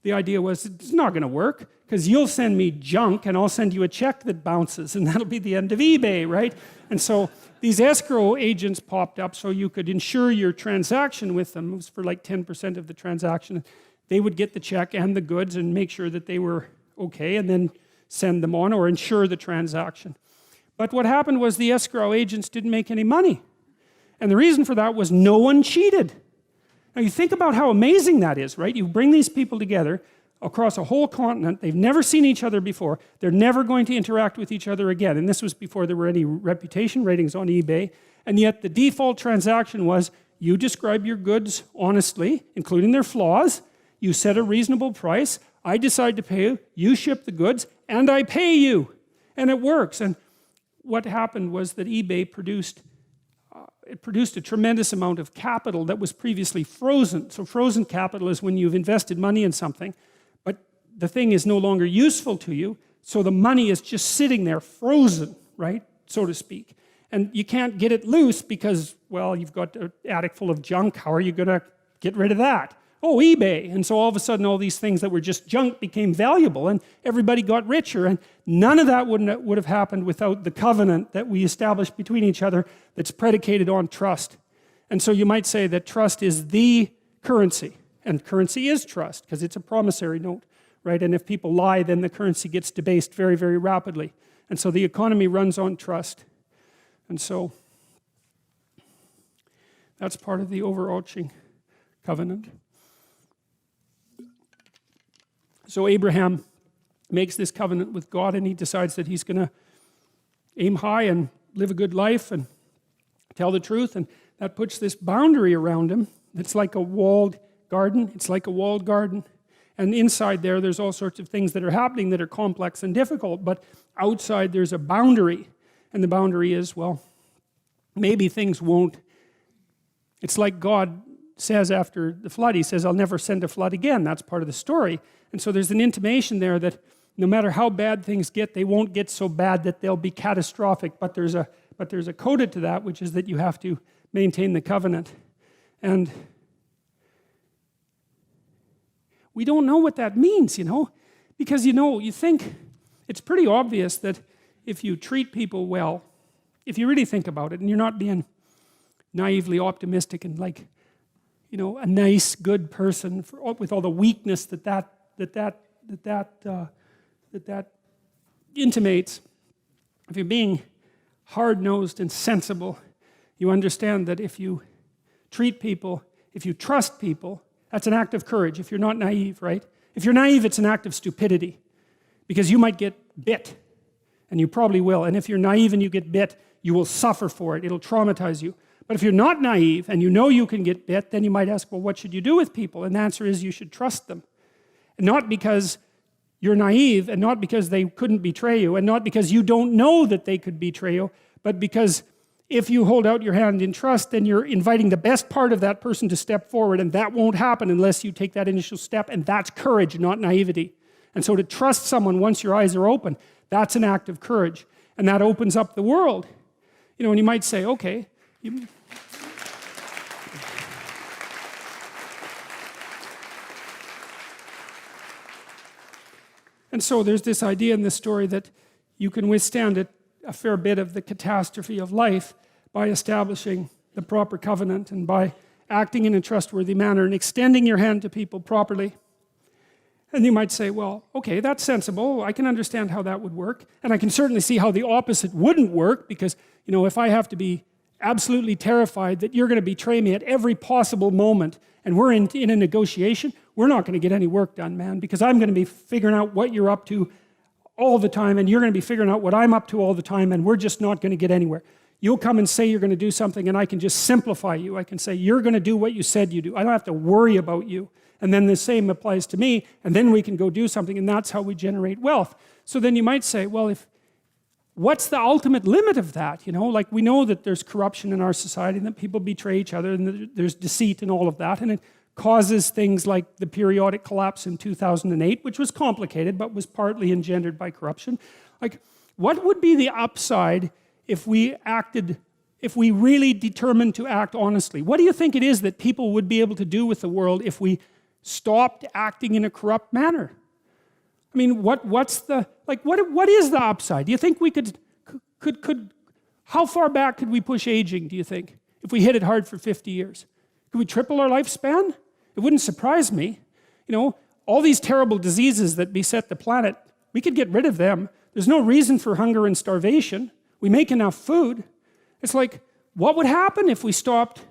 the idea was it's not going to work because you'll send me junk and I'll send you a check that bounces, and that'll be the end of eBay, right? And so these escrow agents popped up so you could insure your transaction with them. It was for like 10% of the transaction. They would get the check and the goods and make sure that they were okay and then send them on or insure the transaction. But what happened was the escrow agents didn't make any money. And the reason for that was no one cheated. Now you think about how amazing that is, right? You bring these people together across a whole continent. They've never seen each other before. They're never going to interact with each other again. And this was before there were any reputation ratings on eBay. And yet the default transaction was you describe your goods honestly, including their flaws. You set a reasonable price. I decide to pay you. You ship the goods, and I pay you. And it works. And what happened was that eBay produced a tremendous amount of capital that was previously frozen. So frozen capital is when you've invested money in something, but the thing is no longer useful to you, so the money is just sitting there frozen, right, so to speak. And you can't get it loose because, well, you've got an attic full of junk. How are you going to get rid of that? Oh, eBay. And so all of a sudden all these things that were just junk became valuable, and everybody got richer, and none of that would have happened without the covenant that we established between each other that's predicated on trust. And so you might say that trust is the currency, and currency is trust because it's a promissory note, right? And if people lie, then the currency gets debased very, very rapidly. And so the economy runs on trust. And so that's part of the overarching covenant. So Abraham makes this covenant with God, and he decides that he's going to aim high and live a good life and tell the truth, and that puts this boundary around him. It's like a walled garden. It's like a walled garden. And inside there's all sorts of things that are happening that are complex and difficult, but outside there's a boundary. And the boundary is, well, maybe things won't It's like God says after the flood, he says, I'll never send a flood again. That's part of the story. And so there's an intimation there that no matter how bad things get, they won't get so bad that they'll be catastrophic. But there's a coda to that, which is that you have to maintain the covenant. And we don't know what that means, because you think it's pretty obvious that if you treat people well, if you really think about it, and you're not being naively optimistic and like, a nice, good person with all the weakness that intimates. If you're being hard-nosed and sensible, you understand that if you treat people, if you trust people, that's an act of courage. If you're not naive, right? If you're naive, it's an act of stupidity, because you might get bit, and you probably will. And if you're naive and you get bit, you will suffer for it. It'll traumatize you. But if you're not naive and you know you can get bit, then you might ask, well, what should you do with people? And the answer is you should trust them. And not because you're naive, and not because they couldn't betray you, and not because you don't know that they could betray you, but because if you hold out your hand in trust, then you're inviting the best part of that person to step forward, and that won't happen unless you take that initial step, and that's courage, not naivety. And so to trust someone once your eyes are open, that's an act of courage, and that opens up the world. And you might say, okay, and so there's this idea in this story that you can withstand a fair bit of the catastrophe of life by establishing the proper covenant and by acting in a trustworthy manner and extending your hand to people properly. And you might say, well, okay, that's sensible. I can understand how that would work. And I can certainly see how the opposite wouldn't work, because, if I have to be absolutely terrified that you're going to betray me at every possible moment, and we're in a negotiation, we're not going to get any work done, man, because I'm going to be figuring out what you're up to all the time, and you're going to be figuring out what I'm up to all the time, and we're just not going to get anywhere. You'll come and say you're going to do something, and I can just simplify you. I can say, you're going to do what you said you do. I don't have to worry about you. And then the same applies to me, and then we can go do something, and that's how we generate wealth. So then you might say, well, what's the ultimate limit of that? Like, we know that there's corruption in our society, and that people betray each other, and there's deceit and all of that, and it causes things like the periodic collapse in 2008, which was complicated, but was partly engendered by corruption. Like, what would be the upside if we really determined to act honestly? What do you think it is that people would be able to do with the world if we stopped acting in a corrupt manner? I mean, what is the upside? Do you think we could how far back could we push aging, do you think, if we hit it hard for 50 years? Could we triple our lifespan? It wouldn't surprise me. All these terrible diseases that beset the planet, we could get rid of them. There's no reason for hunger and starvation. We make enough food. It's like, what would happen if we stopped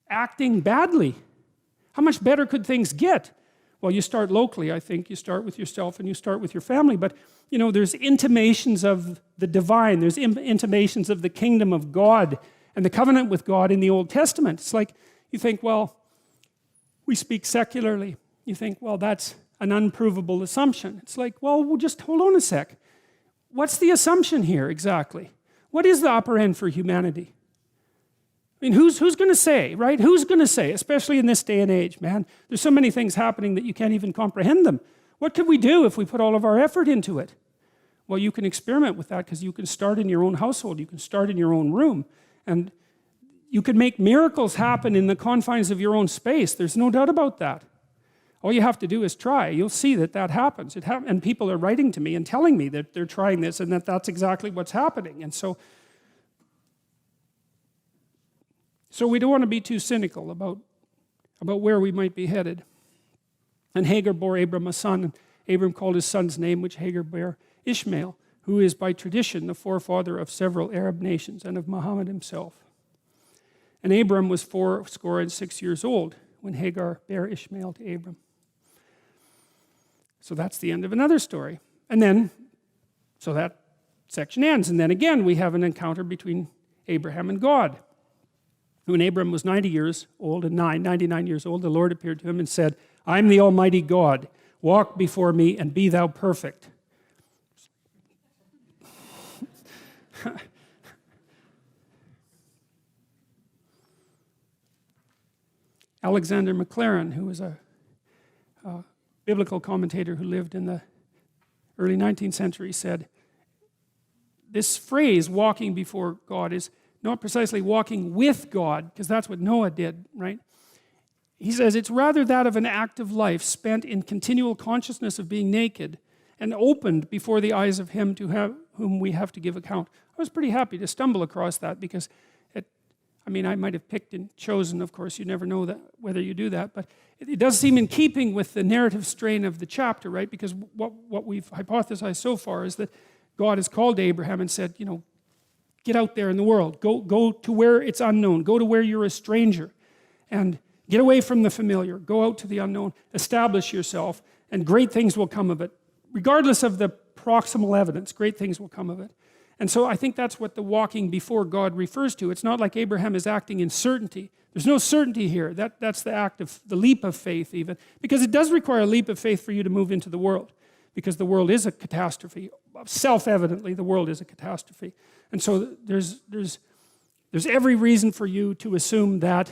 acting badly? How much better could things get? Well, you start locally, I think. You start with yourself and you start with your family. But, there's intimations of the divine. There's intimations of the kingdom of God and the covenant with God in the Old Testament. It's like, you think, well, we speak secularly. You think, well, that's an unprovable assumption. It's like, well, just hold on a sec. What's the assumption here exactly? What is the upper end for humanity? I mean, who's going to say, right? Who's going to say, especially in this day and age, man? There's so many things happening that you can't even comprehend them. What could we do if we put all of our effort into it? Well, you can experiment with that, because you can start in your own household. You can start in your own room. And you can make miracles happen in the confines of your own space. There's no doubt about that. All you have to do is try. You'll see that happens. And people are writing to me and telling me that they're trying this and that that's exactly what's happening. And so we don't want to be too cynical about where we might be headed. And Hagar bore Abram a son, and Abram called his son's name, which Hagar bare, Ishmael, who is by tradition the forefather of several Arab nations and of Muhammad himself. And Abram was 86 years old when Hagar bare Ishmael to Abram. So that's the end of another story. And then, so that section ends. And then again, we have an encounter between Abraham and God. When Abram was 99 years old, the Lord appeared to him and said, I'm the Almighty God. Walk before me and be thou perfect. Alexander McLaren, who was a biblical commentator who lived in the early 19th century, said, this phrase, walking before God, is not precisely walking with God, because that's what Noah did, right? He says it's rather that of an active life spent in continual consciousness of being naked and opened before the eyes of him whom we have to give account. I was pretty happy to stumble across that, because I might have picked and chosen, of course, you never know that whether you do that, but it does seem in keeping with the narrative strain of the chapter, right? Because what we've hypothesized so far is that God has called Abraham and said, get out there in the world. Go to where it's unknown. Go to where you're a stranger. And get away from the familiar. Go out to the unknown. Establish yourself. And great things will come of it. Regardless of the proximal evidence, great things will come of it. And so I think that's what the walking before God refers to. It's not like Abraham is acting in certainty. There's no certainty here. That's the act of, the leap of faith even. Because it does require a leap of faith for you to move into the world. Because the world is a catastrophe. Self-evidently, the world is a catastrophe. And so there's every reason for you to assume that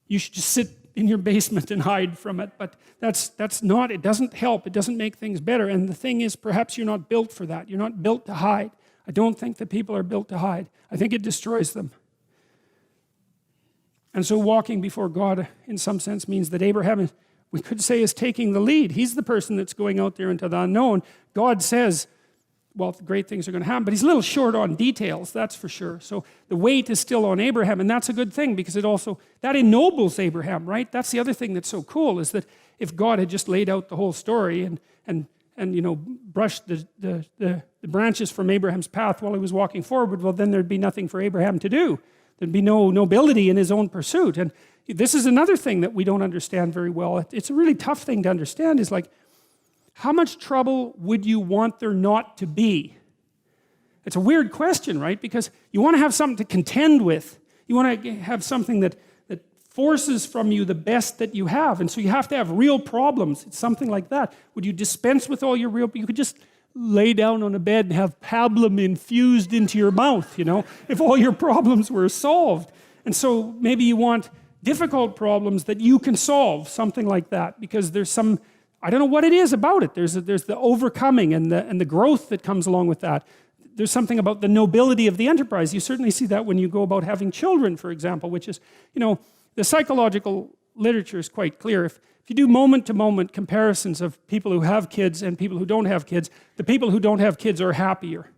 you should just sit in your basement and hide from it. But that's not, it doesn't help. It doesn't make things better. And the thing is, perhaps you're not built for that. You're not built to hide. I don't think that people are built to hide. I think it destroys them. And so walking before God, in some sense, means that Abraham, we could say, is taking the lead. He's the person that's going out there into the unknown. God says, well, great things are going to happen, but he's a little short on details, that's for sure. So the weight is still on Abraham, and that's a good thing, because that ennobles Abraham, right? That's the other thing that's so cool, is that if God had just laid out the whole story and brushed the branches from Abraham's path while he was walking forward, well, then there'd be nothing for Abraham to do. There'd be no nobility in his own pursuit. And this is another thing that we don't understand very well. It's a really tough thing to understand, is like, how much trouble would you want there not to be? It's a weird question, right? Because you want to have something to contend with. You want to have something that forces from you the best that you have. And so you have to have real problems. It's something like that. Would you dispense with all your real... You could just lay down on a bed and have pablum infused into your mouth, if all your problems were solved. And so maybe you want difficult problems that you can solve, something like that, because there's some... I don't know what it is about it. There's the overcoming and the growth that comes along with that. There's something about the nobility of the enterprise. You certainly see that when you go about having children, for example, which is, the psychological literature is quite clear. If you do moment-to-moment comparisons of people who have kids and people who don't have kids, the people who don't have kids are happier.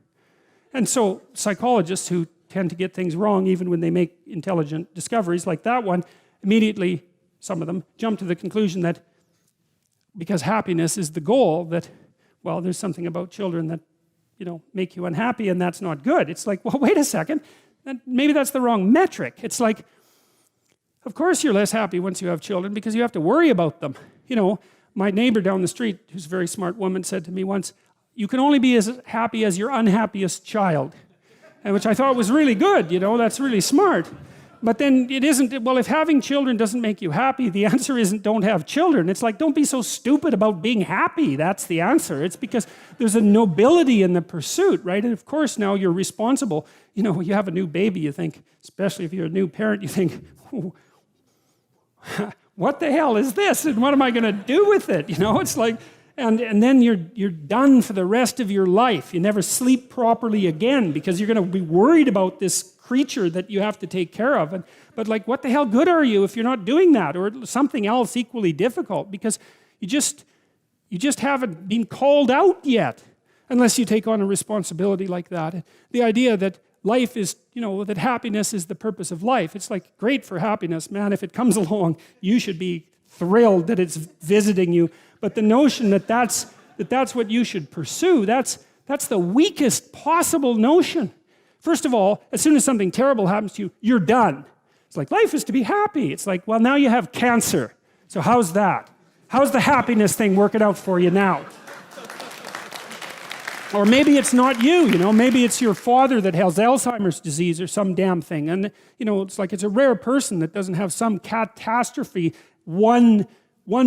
And so psychologists who tend to get things wrong even when they make intelligent discoveries like that one, immediately, some of them, jump to the conclusion that because happiness is the goal, that, well, there's something about children that, make you unhappy, and that's not good. It's like, well, wait a second. Maybe that's the wrong metric. It's like, of course you're less happy once you have children because you have to worry about them. My neighbor down the street, who's a very smart woman, said to me once, you can only be as happy as your unhappiest child. And which I thought was really good, that's really smart. But then it isn't, well, if having children doesn't make you happy, the answer isn't don't have children. It's like, don't be so stupid about being happy. That's the answer. It's because there's a nobility in the pursuit, right? And of course, now you're responsible. You have a new baby, you think, especially if you're a new parent, you think, what the hell is this? And what am I going to do with it? It's like, and then you're done for the rest of your life. You never sleep properly again because you're going to be worried about this creature that you have to take care of. But like, what the hell good are you if you're not doing that, or something else equally difficult? Because you just haven't been called out yet, unless you take on a responsibility like that. The idea that life is, that happiness is the purpose of life. It's like, great for happiness, man. If it comes along, you should be thrilled that it's visiting you. But the notion that that's what you should pursue, that's the weakest possible notion. First of all, as soon as something terrible happens to you, you're done. It's like, life is to be happy. It's like, well, now you have cancer. So how's that? How's the happiness thing working out for you now? Or maybe it's not you, maybe it's your father that has Alzheimer's disease or some damn thing. And, it's like it's a rare person that doesn't have some catastrophe one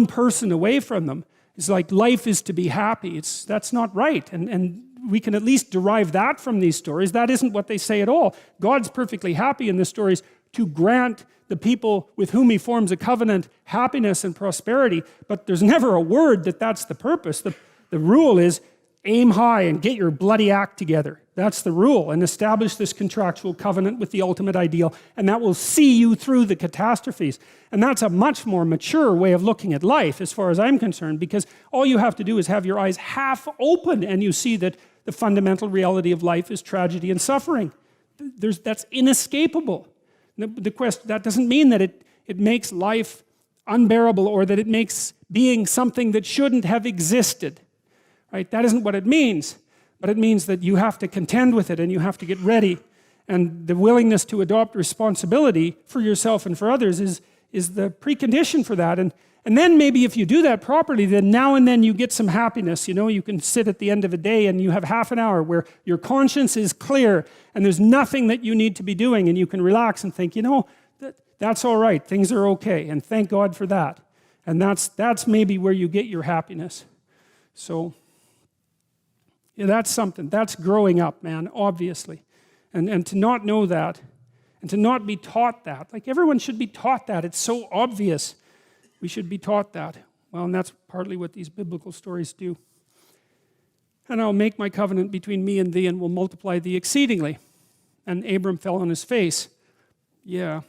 person away from them. It's like life is to be happy. That's not right. And we can at least derive that from these stories. That isn't what they say at all. God's perfectly happy in the stories to grant the people with whom he forms a covenant happiness and prosperity, but there's never a word that that's the purpose. The rule is aim high and get your bloody act together. That's the rule, and establish this contractual covenant with the ultimate ideal, and that will see you through the catastrophes. And that's a much more mature way of looking at life, as far as I'm concerned, because all you have to do is have your eyes half open, and you see that the fundamental reality of life is tragedy and suffering. That's inescapable. That doesn't mean that it makes life unbearable or that it makes being something that shouldn't have existed. Right? That isn't what it means. But it means that you have to contend with it and you have to get ready. And the willingness to adopt responsibility for yourself and for others is the precondition for that. And then maybe if you do that properly, then now and then you get some happiness. You know, you can sit at the end of a day and you have half an hour where your conscience is clear and there's nothing that you need to be doing, and you can relax and think, you know, that's all right, things are okay, and thank God for that. And that's maybe where you get your happiness. So, yeah, that's something. That's growing up, man, obviously. And to not know that, and to not be taught that. Like, everyone should be taught that. It's so obvious. We should be taught that. Well, and that's partly what these biblical stories do. And I'll make my covenant between me and thee, and will multiply thee exceedingly. And Abram fell on his face. Yeah.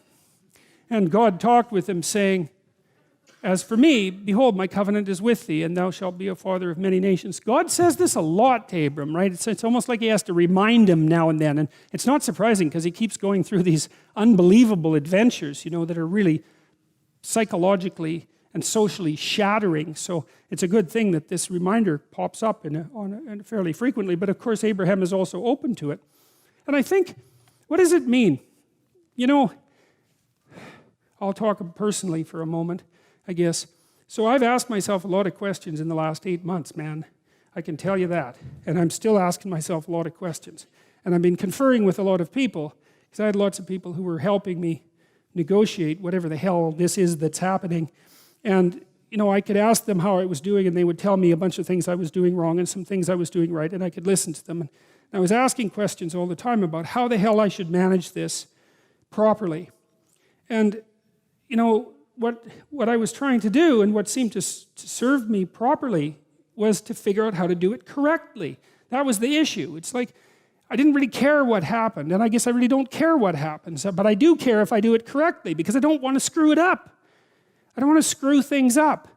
And God talked with him, saying, as for me, behold, my covenant is with thee, and thou shalt be a father of many nations. God says this a lot to Abram, right? It's almost like he has to remind him now and then. And it's not surprising, because he keeps going through these unbelievable adventures, you know, that are really psychologically and socially shattering. So it's a good thing that this reminder pops up fairly frequently. But of course, Abraham is also open to it. And I think, what does it mean? You know, I'll talk personally for a moment, I guess. So I've asked myself a lot of questions in the last 8 months, man. I can tell you that. And I'm still asking myself a lot of questions. And I've been conferring with a lot of people, because I had lots of people who were helping me negotiate whatever the hell this is that's happening. And, you know, I could ask them how I was doing, and they would tell me a bunch of things I was doing wrong and some things I was doing right, and I could listen to them. And I was asking questions all the time about how the hell I should manage this properly. And, you know, what I was trying to do, and what seemed to serve me properly, was to figure out how to do it correctly. That was the issue. It's like, I didn't really care what happened, and I guess I really don't care what happens, but I do care if I do it correctly, because I don't want to screw it up. I don't want to screw things up.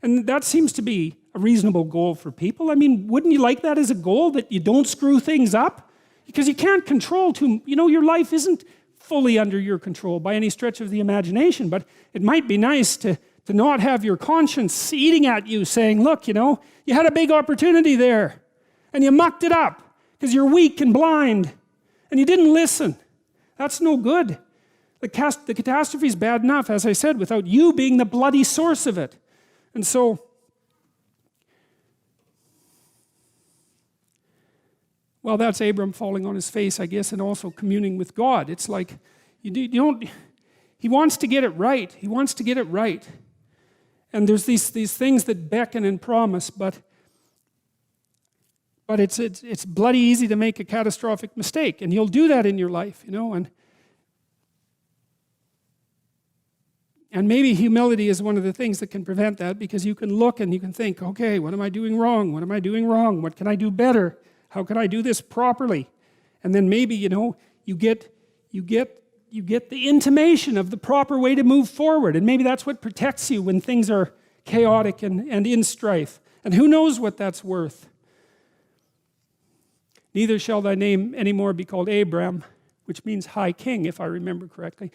And that seems to be a reasonable goal for people. I mean, wouldn't you like that as a goal, that you don't screw things up? Because you can't control you know, your life isn't fully under your control by any stretch of the imagination, but it might be nice to not have your conscience eating at you saying, look, you know, you had a big opportunity there, and you mucked it up because you're weak and blind, and you didn't listen. That's no good. The catastrophe is bad enough, as I said, without you being the bloody source of it. And so, well, that's Abram falling on his face, I guess, and also communing with God. It's like, he wants to get it right. He wants to get it right. And there's these things that beckon and promise, but it's bloody easy to make a catastrophic mistake. And you'll do that in your life, you know, and maybe humility is one of the things that can prevent that, because you can look and you can think, okay, what am I doing wrong? What am I doing wrong? What can I do better? How can I do this properly? And then maybe, you know, you get the intimation of the proper way to move forward. And maybe that's what protects you when things are chaotic and in strife. And who knows what that's worth? Neither shall thy name anymore be called Abram, which means high king, if I remember correctly.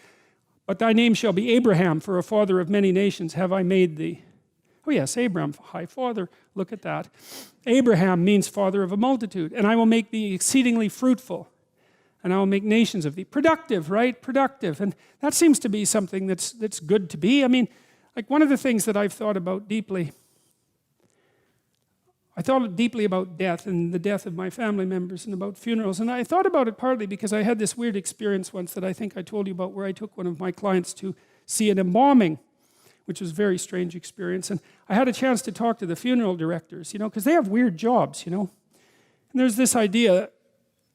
But thy name shall be Abraham, for a father of many nations have I made thee. Oh yes, Abraham, high father, look at that. Abraham means father of a multitude. And I will make thee exceedingly fruitful, and I will make nations of thee. Productive, right? Productive. And that seems to be something that's good to be. I mean, like, one of the things that I've thought about deeply, I thought deeply about death and the death of my family members, and about funerals. And I thought about it partly because I had this weird experience once that I think I told you about, where I took one of my clients to see an embalming, which was a very strange experience. And I had a chance to talk to the funeral directors, you know, because they have weird jobs, you know. And there's this idea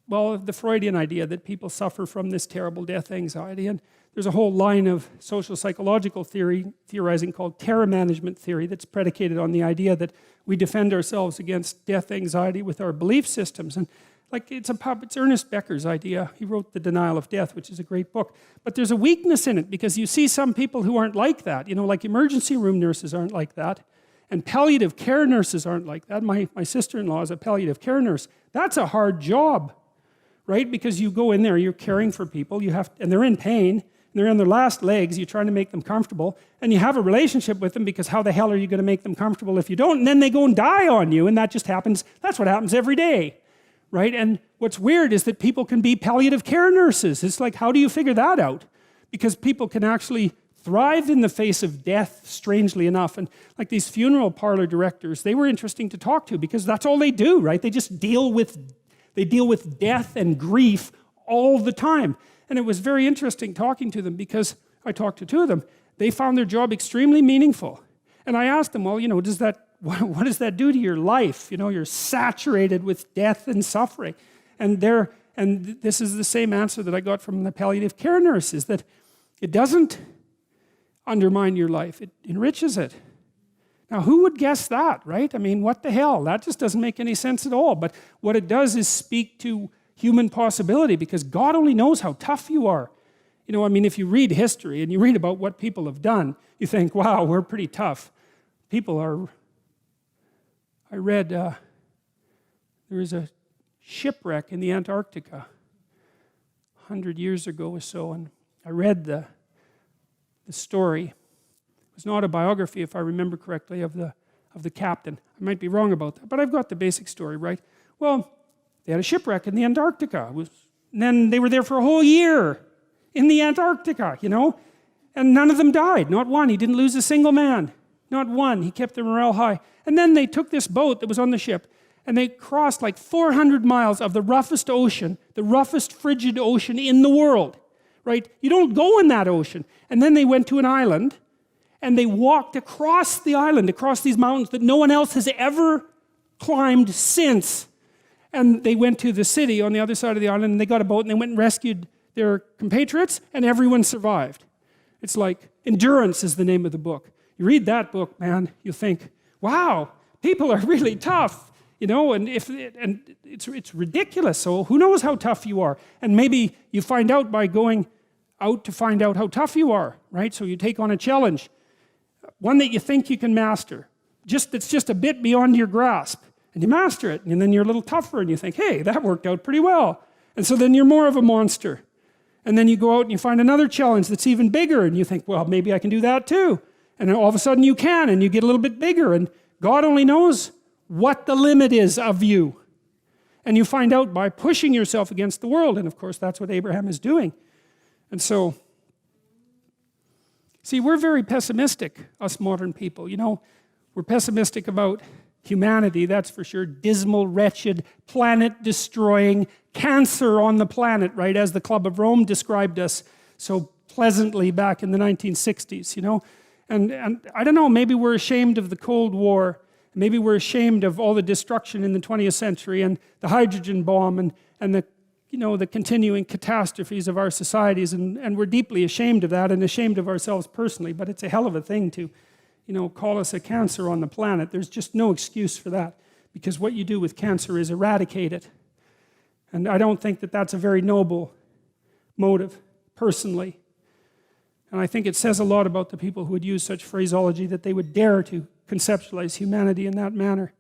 well, the Freudian idea that people suffer from this terrible death anxiety. And there's a whole line of social psychological theorizing called terror management theory that's predicated on the idea that we defend ourselves against death anxiety with our belief systems. And like it's Ernest Becker's idea. He wrote The Denial of Death, which is a great book. But there's a weakness in it because you see some people who aren't like that. Like emergency room nurses aren't like that. And palliative care nurses aren't like that. My sister-in-law is a palliative care nurse. That's a hard job, right? Because you go in there, you're caring for people, and they're in pain, and they're on their last legs, you're trying to make them comfortable, and you have a relationship with them because how the hell are you going to make them comfortable if you don't? And then they go and die on you, and that just happens. That's what happens every day, right? And what's weird is that people can be palliative care nurses. It's like, how do you figure that out? Because people can actually thrive in the face of death, strangely enough. And like these funeral parlor directors, they were interesting to talk to because that's all they do, right? They just deal with death and grief all the time. And it was very interesting talking to them because I talked to two of them. They found their job extremely meaningful. And I asked them, well, what does that do to your life? You're saturated with death and suffering. And this is the same answer that I got from the palliative care nurse, is that it doesn't undermine your life, it enriches it. Now, who would guess that, right? I mean, what the hell? That just doesn't make any sense at all. But what it does is speak to human possibility because God only knows how tough you are. If you read history and you read about what people have done, you think, wow, we're pretty tough. I read there was a shipwreck in the Antarctica 100 years ago or so, and I read the story. It was an autobiography, if I remember correctly, of the captain. I might be wrong about that, but I've got the basic story right. Well, they had a shipwreck in the Antarctica. And then they were there for a whole year in the Antarctica, and none of them died, not one. He didn't lose a single man, not one. He kept their morale high. And then they took this boat that was on the ship, and they crossed like 400 miles of the roughest ocean, the roughest frigid ocean in the world, right? You don't go in that ocean. And then they went to an island, and they walked across the island, across these mountains that no one else has ever climbed since. And they went to the city on the other side of the island, and they got a boat, and they went and rescued their compatriots, and everyone survived. It's like Endurance is the name of the book. You read that book, man, you think, wow, people are really tough, and it's ridiculous. So who knows how tough you are? And maybe you find out by going out to find out how tough you are, right? So you take on a challenge, one that you think you can master, that's just a bit beyond your grasp, and you master it, and then you're a little tougher, and you think, hey, that worked out pretty well. And so then you're more of a monster. And then you go out and you find another challenge that's even bigger, and you think, well, maybe I can do that too. And then all of a sudden you can, and you get a little bit bigger, and God only knows what the limit is of you. And you find out by pushing yourself against the world, and of course that's what Abraham is doing. And so, see, we're very pessimistic, us modern people. We're pessimistic about humanity, that's for sure. Dismal, wretched, planet-destroying, cancer on the planet, right? As the Club of Rome described us so pleasantly back in the 1960s, And I don't know, maybe we're ashamed of the Cold War. Maybe we're ashamed of all the destruction in the 20th century and the hydrogen bomb and the continuing catastrophes of our societies. And we're deeply ashamed of that and ashamed of ourselves personally. But it's a hell of a thing to, call us a cancer on the planet. There's just no excuse for that. Because what you do with cancer is eradicate it. And I don't think that that's a very noble motive, personally. And I think it says a lot about the people who would use such phraseology that they would dare to conceptualize humanity in that manner.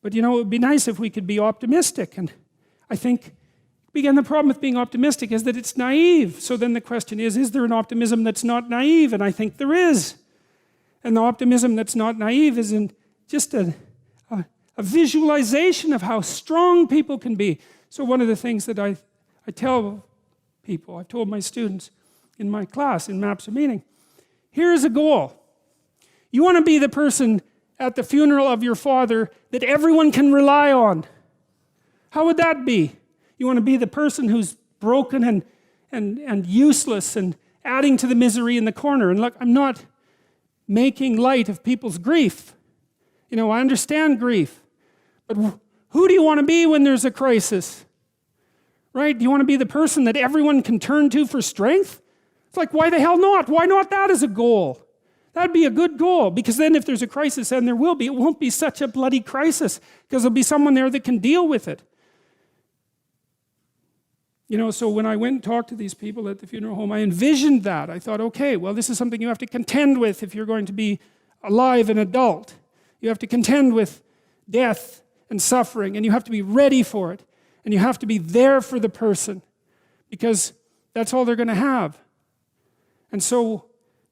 But it would be nice if we could be optimistic. And I think, again, the problem with being optimistic is that it's naive. So then the question is there an optimism that's not naive? And I think there is. And the optimism that's not naive is in just a visualization of how strong people can be. So one of the things that I tell people, I've told my students in my class, in Maps of Meaning, here's a goal. You want to be the person at the funeral of your father that everyone can rely on. How would that be? You want to be the person who's broken and useless and adding to the misery in the corner. And look, I'm not making light of people's grief. I understand grief. But who do you want to be when there's a crisis? right? Do you want to be the person that everyone can turn to for strength? It's like, why the hell not? Why not that as a goal? That'd be a good goal, because then if there's a crisis, and there will be, it won't be such a bloody crisis, because there'll be someone there that can deal with it. You know, so when I went and talked to these people at the funeral home, I envisioned that. I thought, okay, well, this is something you have to contend with if you're going to be alive and adult. You have to contend with death and suffering, and you have to be ready for it. And you have to be there for the person, because that's all they're going to have. And so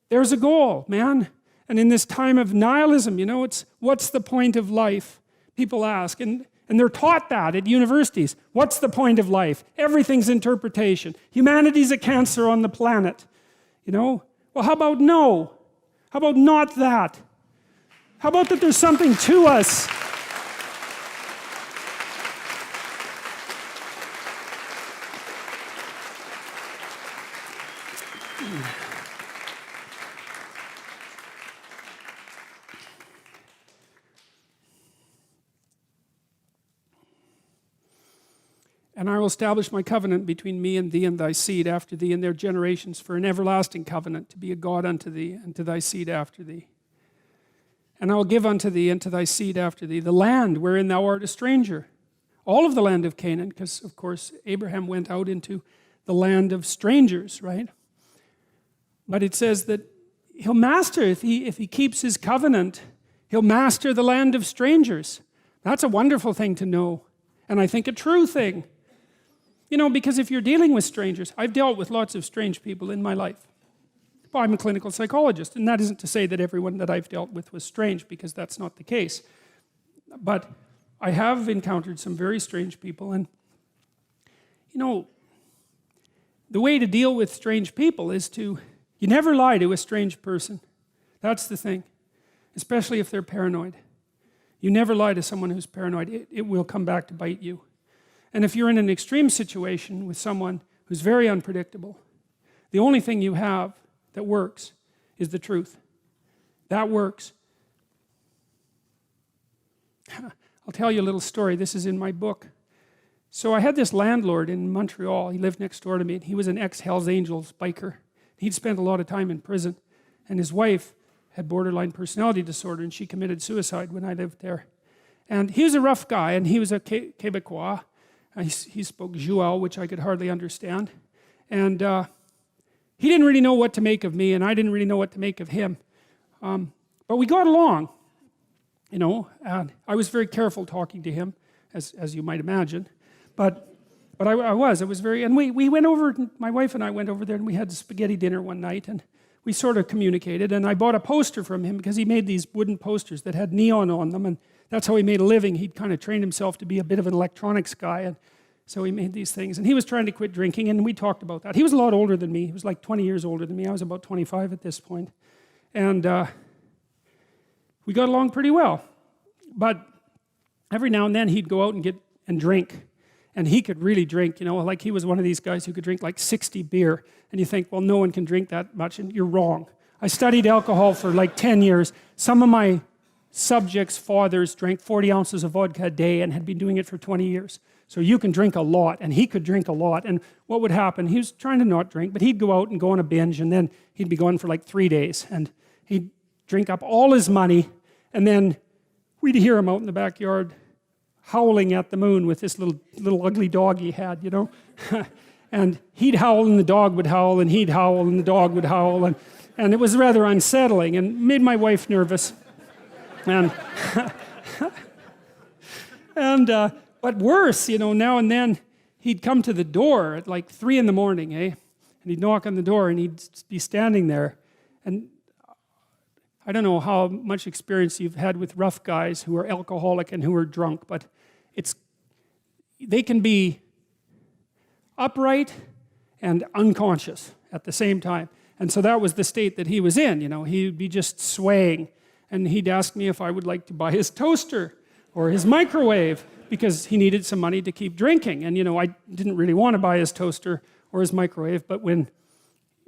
there's a goal, man. And in this time of nihilism, you know, it's what's the point of life? People ask, and they're taught that at universities. What's the point of life? Everything's interpretation. Humanity's a cancer on the planet. You know? Well, how about no? How about not that? How about that there's something to us? And I will establish my covenant between me and thee and thy seed after thee and their generations for an everlasting covenant, to be a God unto thee and to thy seed after thee. And I will give unto thee and to thy seed after thee the land wherein thou art a stranger. All of the land of Canaan, because of course Abraham went out into the land of strangers, right? But it says that he'll master, if he keeps his covenant, he'll master the land of strangers. That's a wonderful thing to know. And I think a true thing. You know, because if you're dealing with strangers, I've dealt with lots of strange people in my life. Well, I'm a clinical psychologist, and that isn't to say that everyone that I've dealt with was strange, because that's not the case. But I have encountered some very strange people, and, you know, the way to deal with strange people is you never lie to a strange person. That's the thing, especially if they're paranoid. You never lie to someone who's paranoid. It will come back to bite you. And if you're in an extreme situation with someone who's very unpredictable, the only thing you have that works is the truth. That works. I'll tell you a little story. This is in my book. So I had this landlord in Montreal. He lived next door to me. And he was an ex-Hells Angels biker. He'd spent a lot of time in prison. And his wife had borderline personality disorder, and she committed suicide when I lived there. And he was a rough guy, and he was a Quebecois. He spoke Joual, which I could hardly understand. And he didn't really know what to make of me, and I didn't really know what to make of him. But we got along, you know. And I was very careful talking to him, as you might imagine. But I was very, and we went over, my wife and I went over there, and we had spaghetti dinner one night, and we sort of communicated, and I bought a poster from him because he made these wooden posters that had neon on them, and that's how he made a living. He'd kind of trained himself to be a bit of an electronics guy, and so he made these things. And he was trying to quit drinking, and we talked about that. He was a lot older than me. He was like 20 years older than me. I was about 25 at this point. And we got along pretty well. But every now and then he'd go out and drink. And he could really drink, you know, like he was one of these guys who could drink like 60 beer. And you think, well, no one can drink that much, and you're wrong. I studied alcohol for like 10 years. Some of my subjects' fathers drank 40 ounces of vodka a day and had been doing it for 20 years. So you can drink a lot, and he could drink a lot. And what would happen, he was trying to not drink, but he'd go out and go on a binge, and then he'd be gone for like 3 days. And he'd drink up all his money, and then we'd hear him out in the backyard howling at the moon with this little ugly dog he had, you know. And he'd howl, and the dog would howl, and he'd howl, and the dog would howl. And it was rather unsettling and made my wife nervous. And but worse, you know, now and then he'd come to the door at like 3 in the morning, And he'd knock on the door, and he'd be standing there. And I don't know how much experience you've had with rough guys who are alcoholic and who are drunk, but they can be upright and unconscious at the same time. And so that was the state that he was in, you know. He'd be just swaying. And he'd ask me if I would like to buy his toaster or his microwave, because he needed some money to keep drinking. And, you know, I didn't really want to buy his toaster or his microwave, but when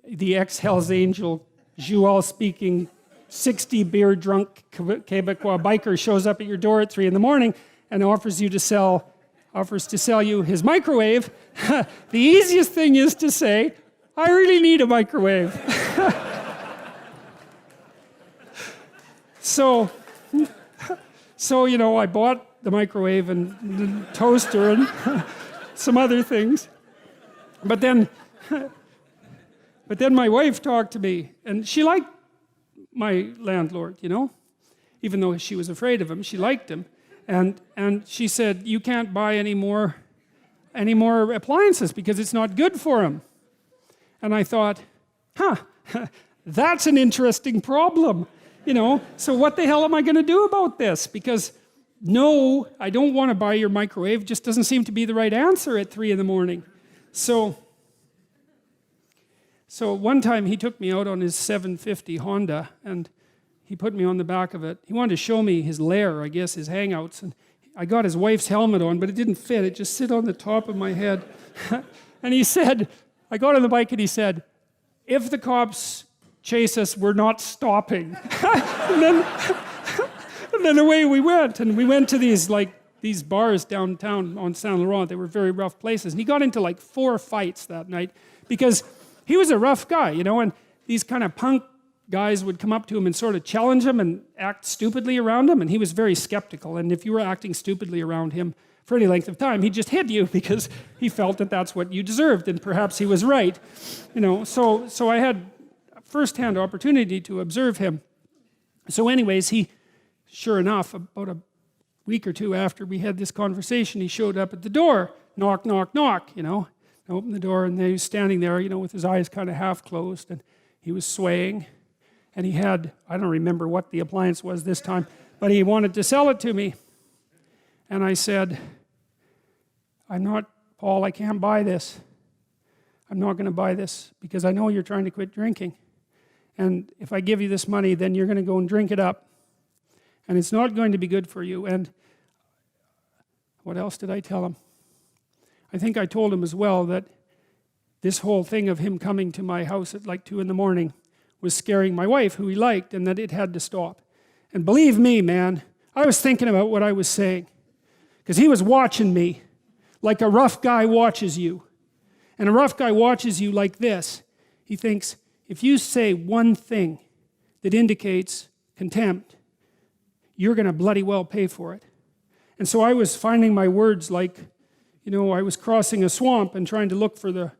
the ex-Hells Angel, Joual-speaking, 60-beer drunk Quebecois biker shows up at your door at 3 in the morning and offers you to sell offers to sell you his microwave, the easiest thing is to say, I really need a microwave. So, I bought the microwave and the toaster and some other things. But then my wife talked to me, and she liked my landlord, even though she was afraid of him, she liked him. And she said, you can't buy any more appliances because it's not good for him. And I thought, that's an interesting problem. So what the hell am I going to do about this? Because no, I don't want to buy your microwave. Just doesn't seem to be the right answer at 3 a.m. So one time he took me out on his 750 Honda, and he put me on the back of it. He wanted to show me his lair, I guess, his hangouts. And I got his wife's helmet on, but it didn't fit. It just sit on the top of my head. And he said, I got on the bike and he said, if the cops chase us, we're not stopping. and then away we went. And we went to these bars downtown on Saint Laurent. They were very rough places. And he got into 4 fights that night because he was a rough guy, and these kind of punk guys would come up to him and sort of challenge him and act stupidly around him. And he was very skeptical. And if you were acting stupidly around him for any length of time, he'd just hit you because he felt that that's what you deserved. And perhaps he was right. So I had first-hand opportunity to observe him. So anyways, sure enough, about a week or 2 after we had this conversation, he showed up at the door. Knock, knock, knock, I opened the door, and he was standing there, with his eyes kind of half closed, and he was swaying. And he had, I don't remember what the appliance was this time, but he wanted to sell it to me. And I said, Paul, I can't buy this. I'm not going to buy this because I know you're trying to quit drinking. And if I give you this money, then you're going to go and drink it up. And it's not going to be good for you. And what else did I tell him? I think I told him as well that this whole thing of him coming to my house at 2 a.m. was scaring my wife, who he liked, and that it had to stop. And believe me, man, I was thinking about what I was saying. Because he was watching me like a rough guy watches you. And a rough guy watches you like this. He thinks, if you say one thing that indicates contempt, you're going to bloody well pay for it. And so I was finding my words like, I was crossing a swamp and trying to look for the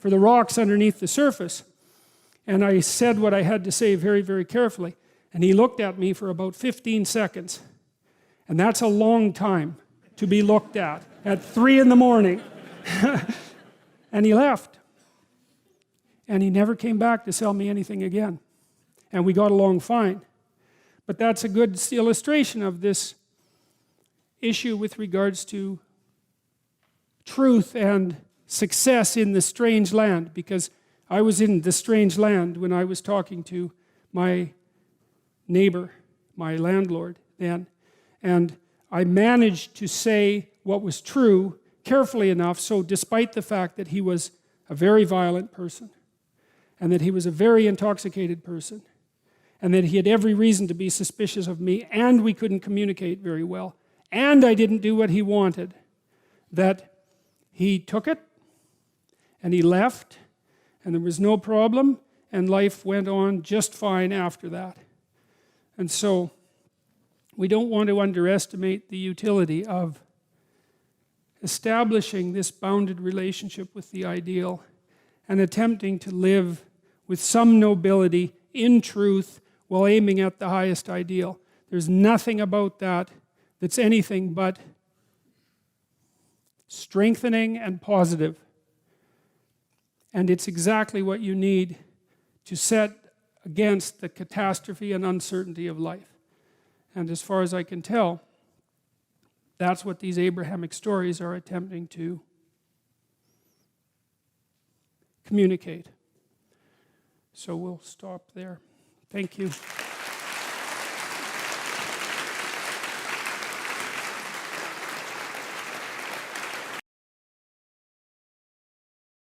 rocks underneath the surface. And I said what I had to say very, very carefully. And he looked at me for about 15 seconds. And that's a long time to be looked at 3 a.m. And he left. And he never came back to sell me anything again. And we got along fine. But that's a good illustration of this issue with regards to truth and success in the strange land, because I was in the strange land when I was talking to my neighbor, my landlord then, and I managed to say what was true carefully enough, so despite the fact that he was a very violent person, and that he was a very intoxicated person, and that he had every reason to be suspicious of me, and we couldn't communicate very well, and I didn't do what he wanted, that he took it, and he left, and there was no problem, and life went on just fine after that. And so, we don't want to underestimate the utility of establishing this bounded relationship with the ideal and attempting to live with some nobility in truth while aiming at the highest ideal. There's nothing about that that's anything but strengthening and positive. And it's exactly what you need to set against the catastrophe and uncertainty of life. And as far as I can tell, that's what these Abrahamic stories are attempting to communicate. So we'll stop there. Thank you.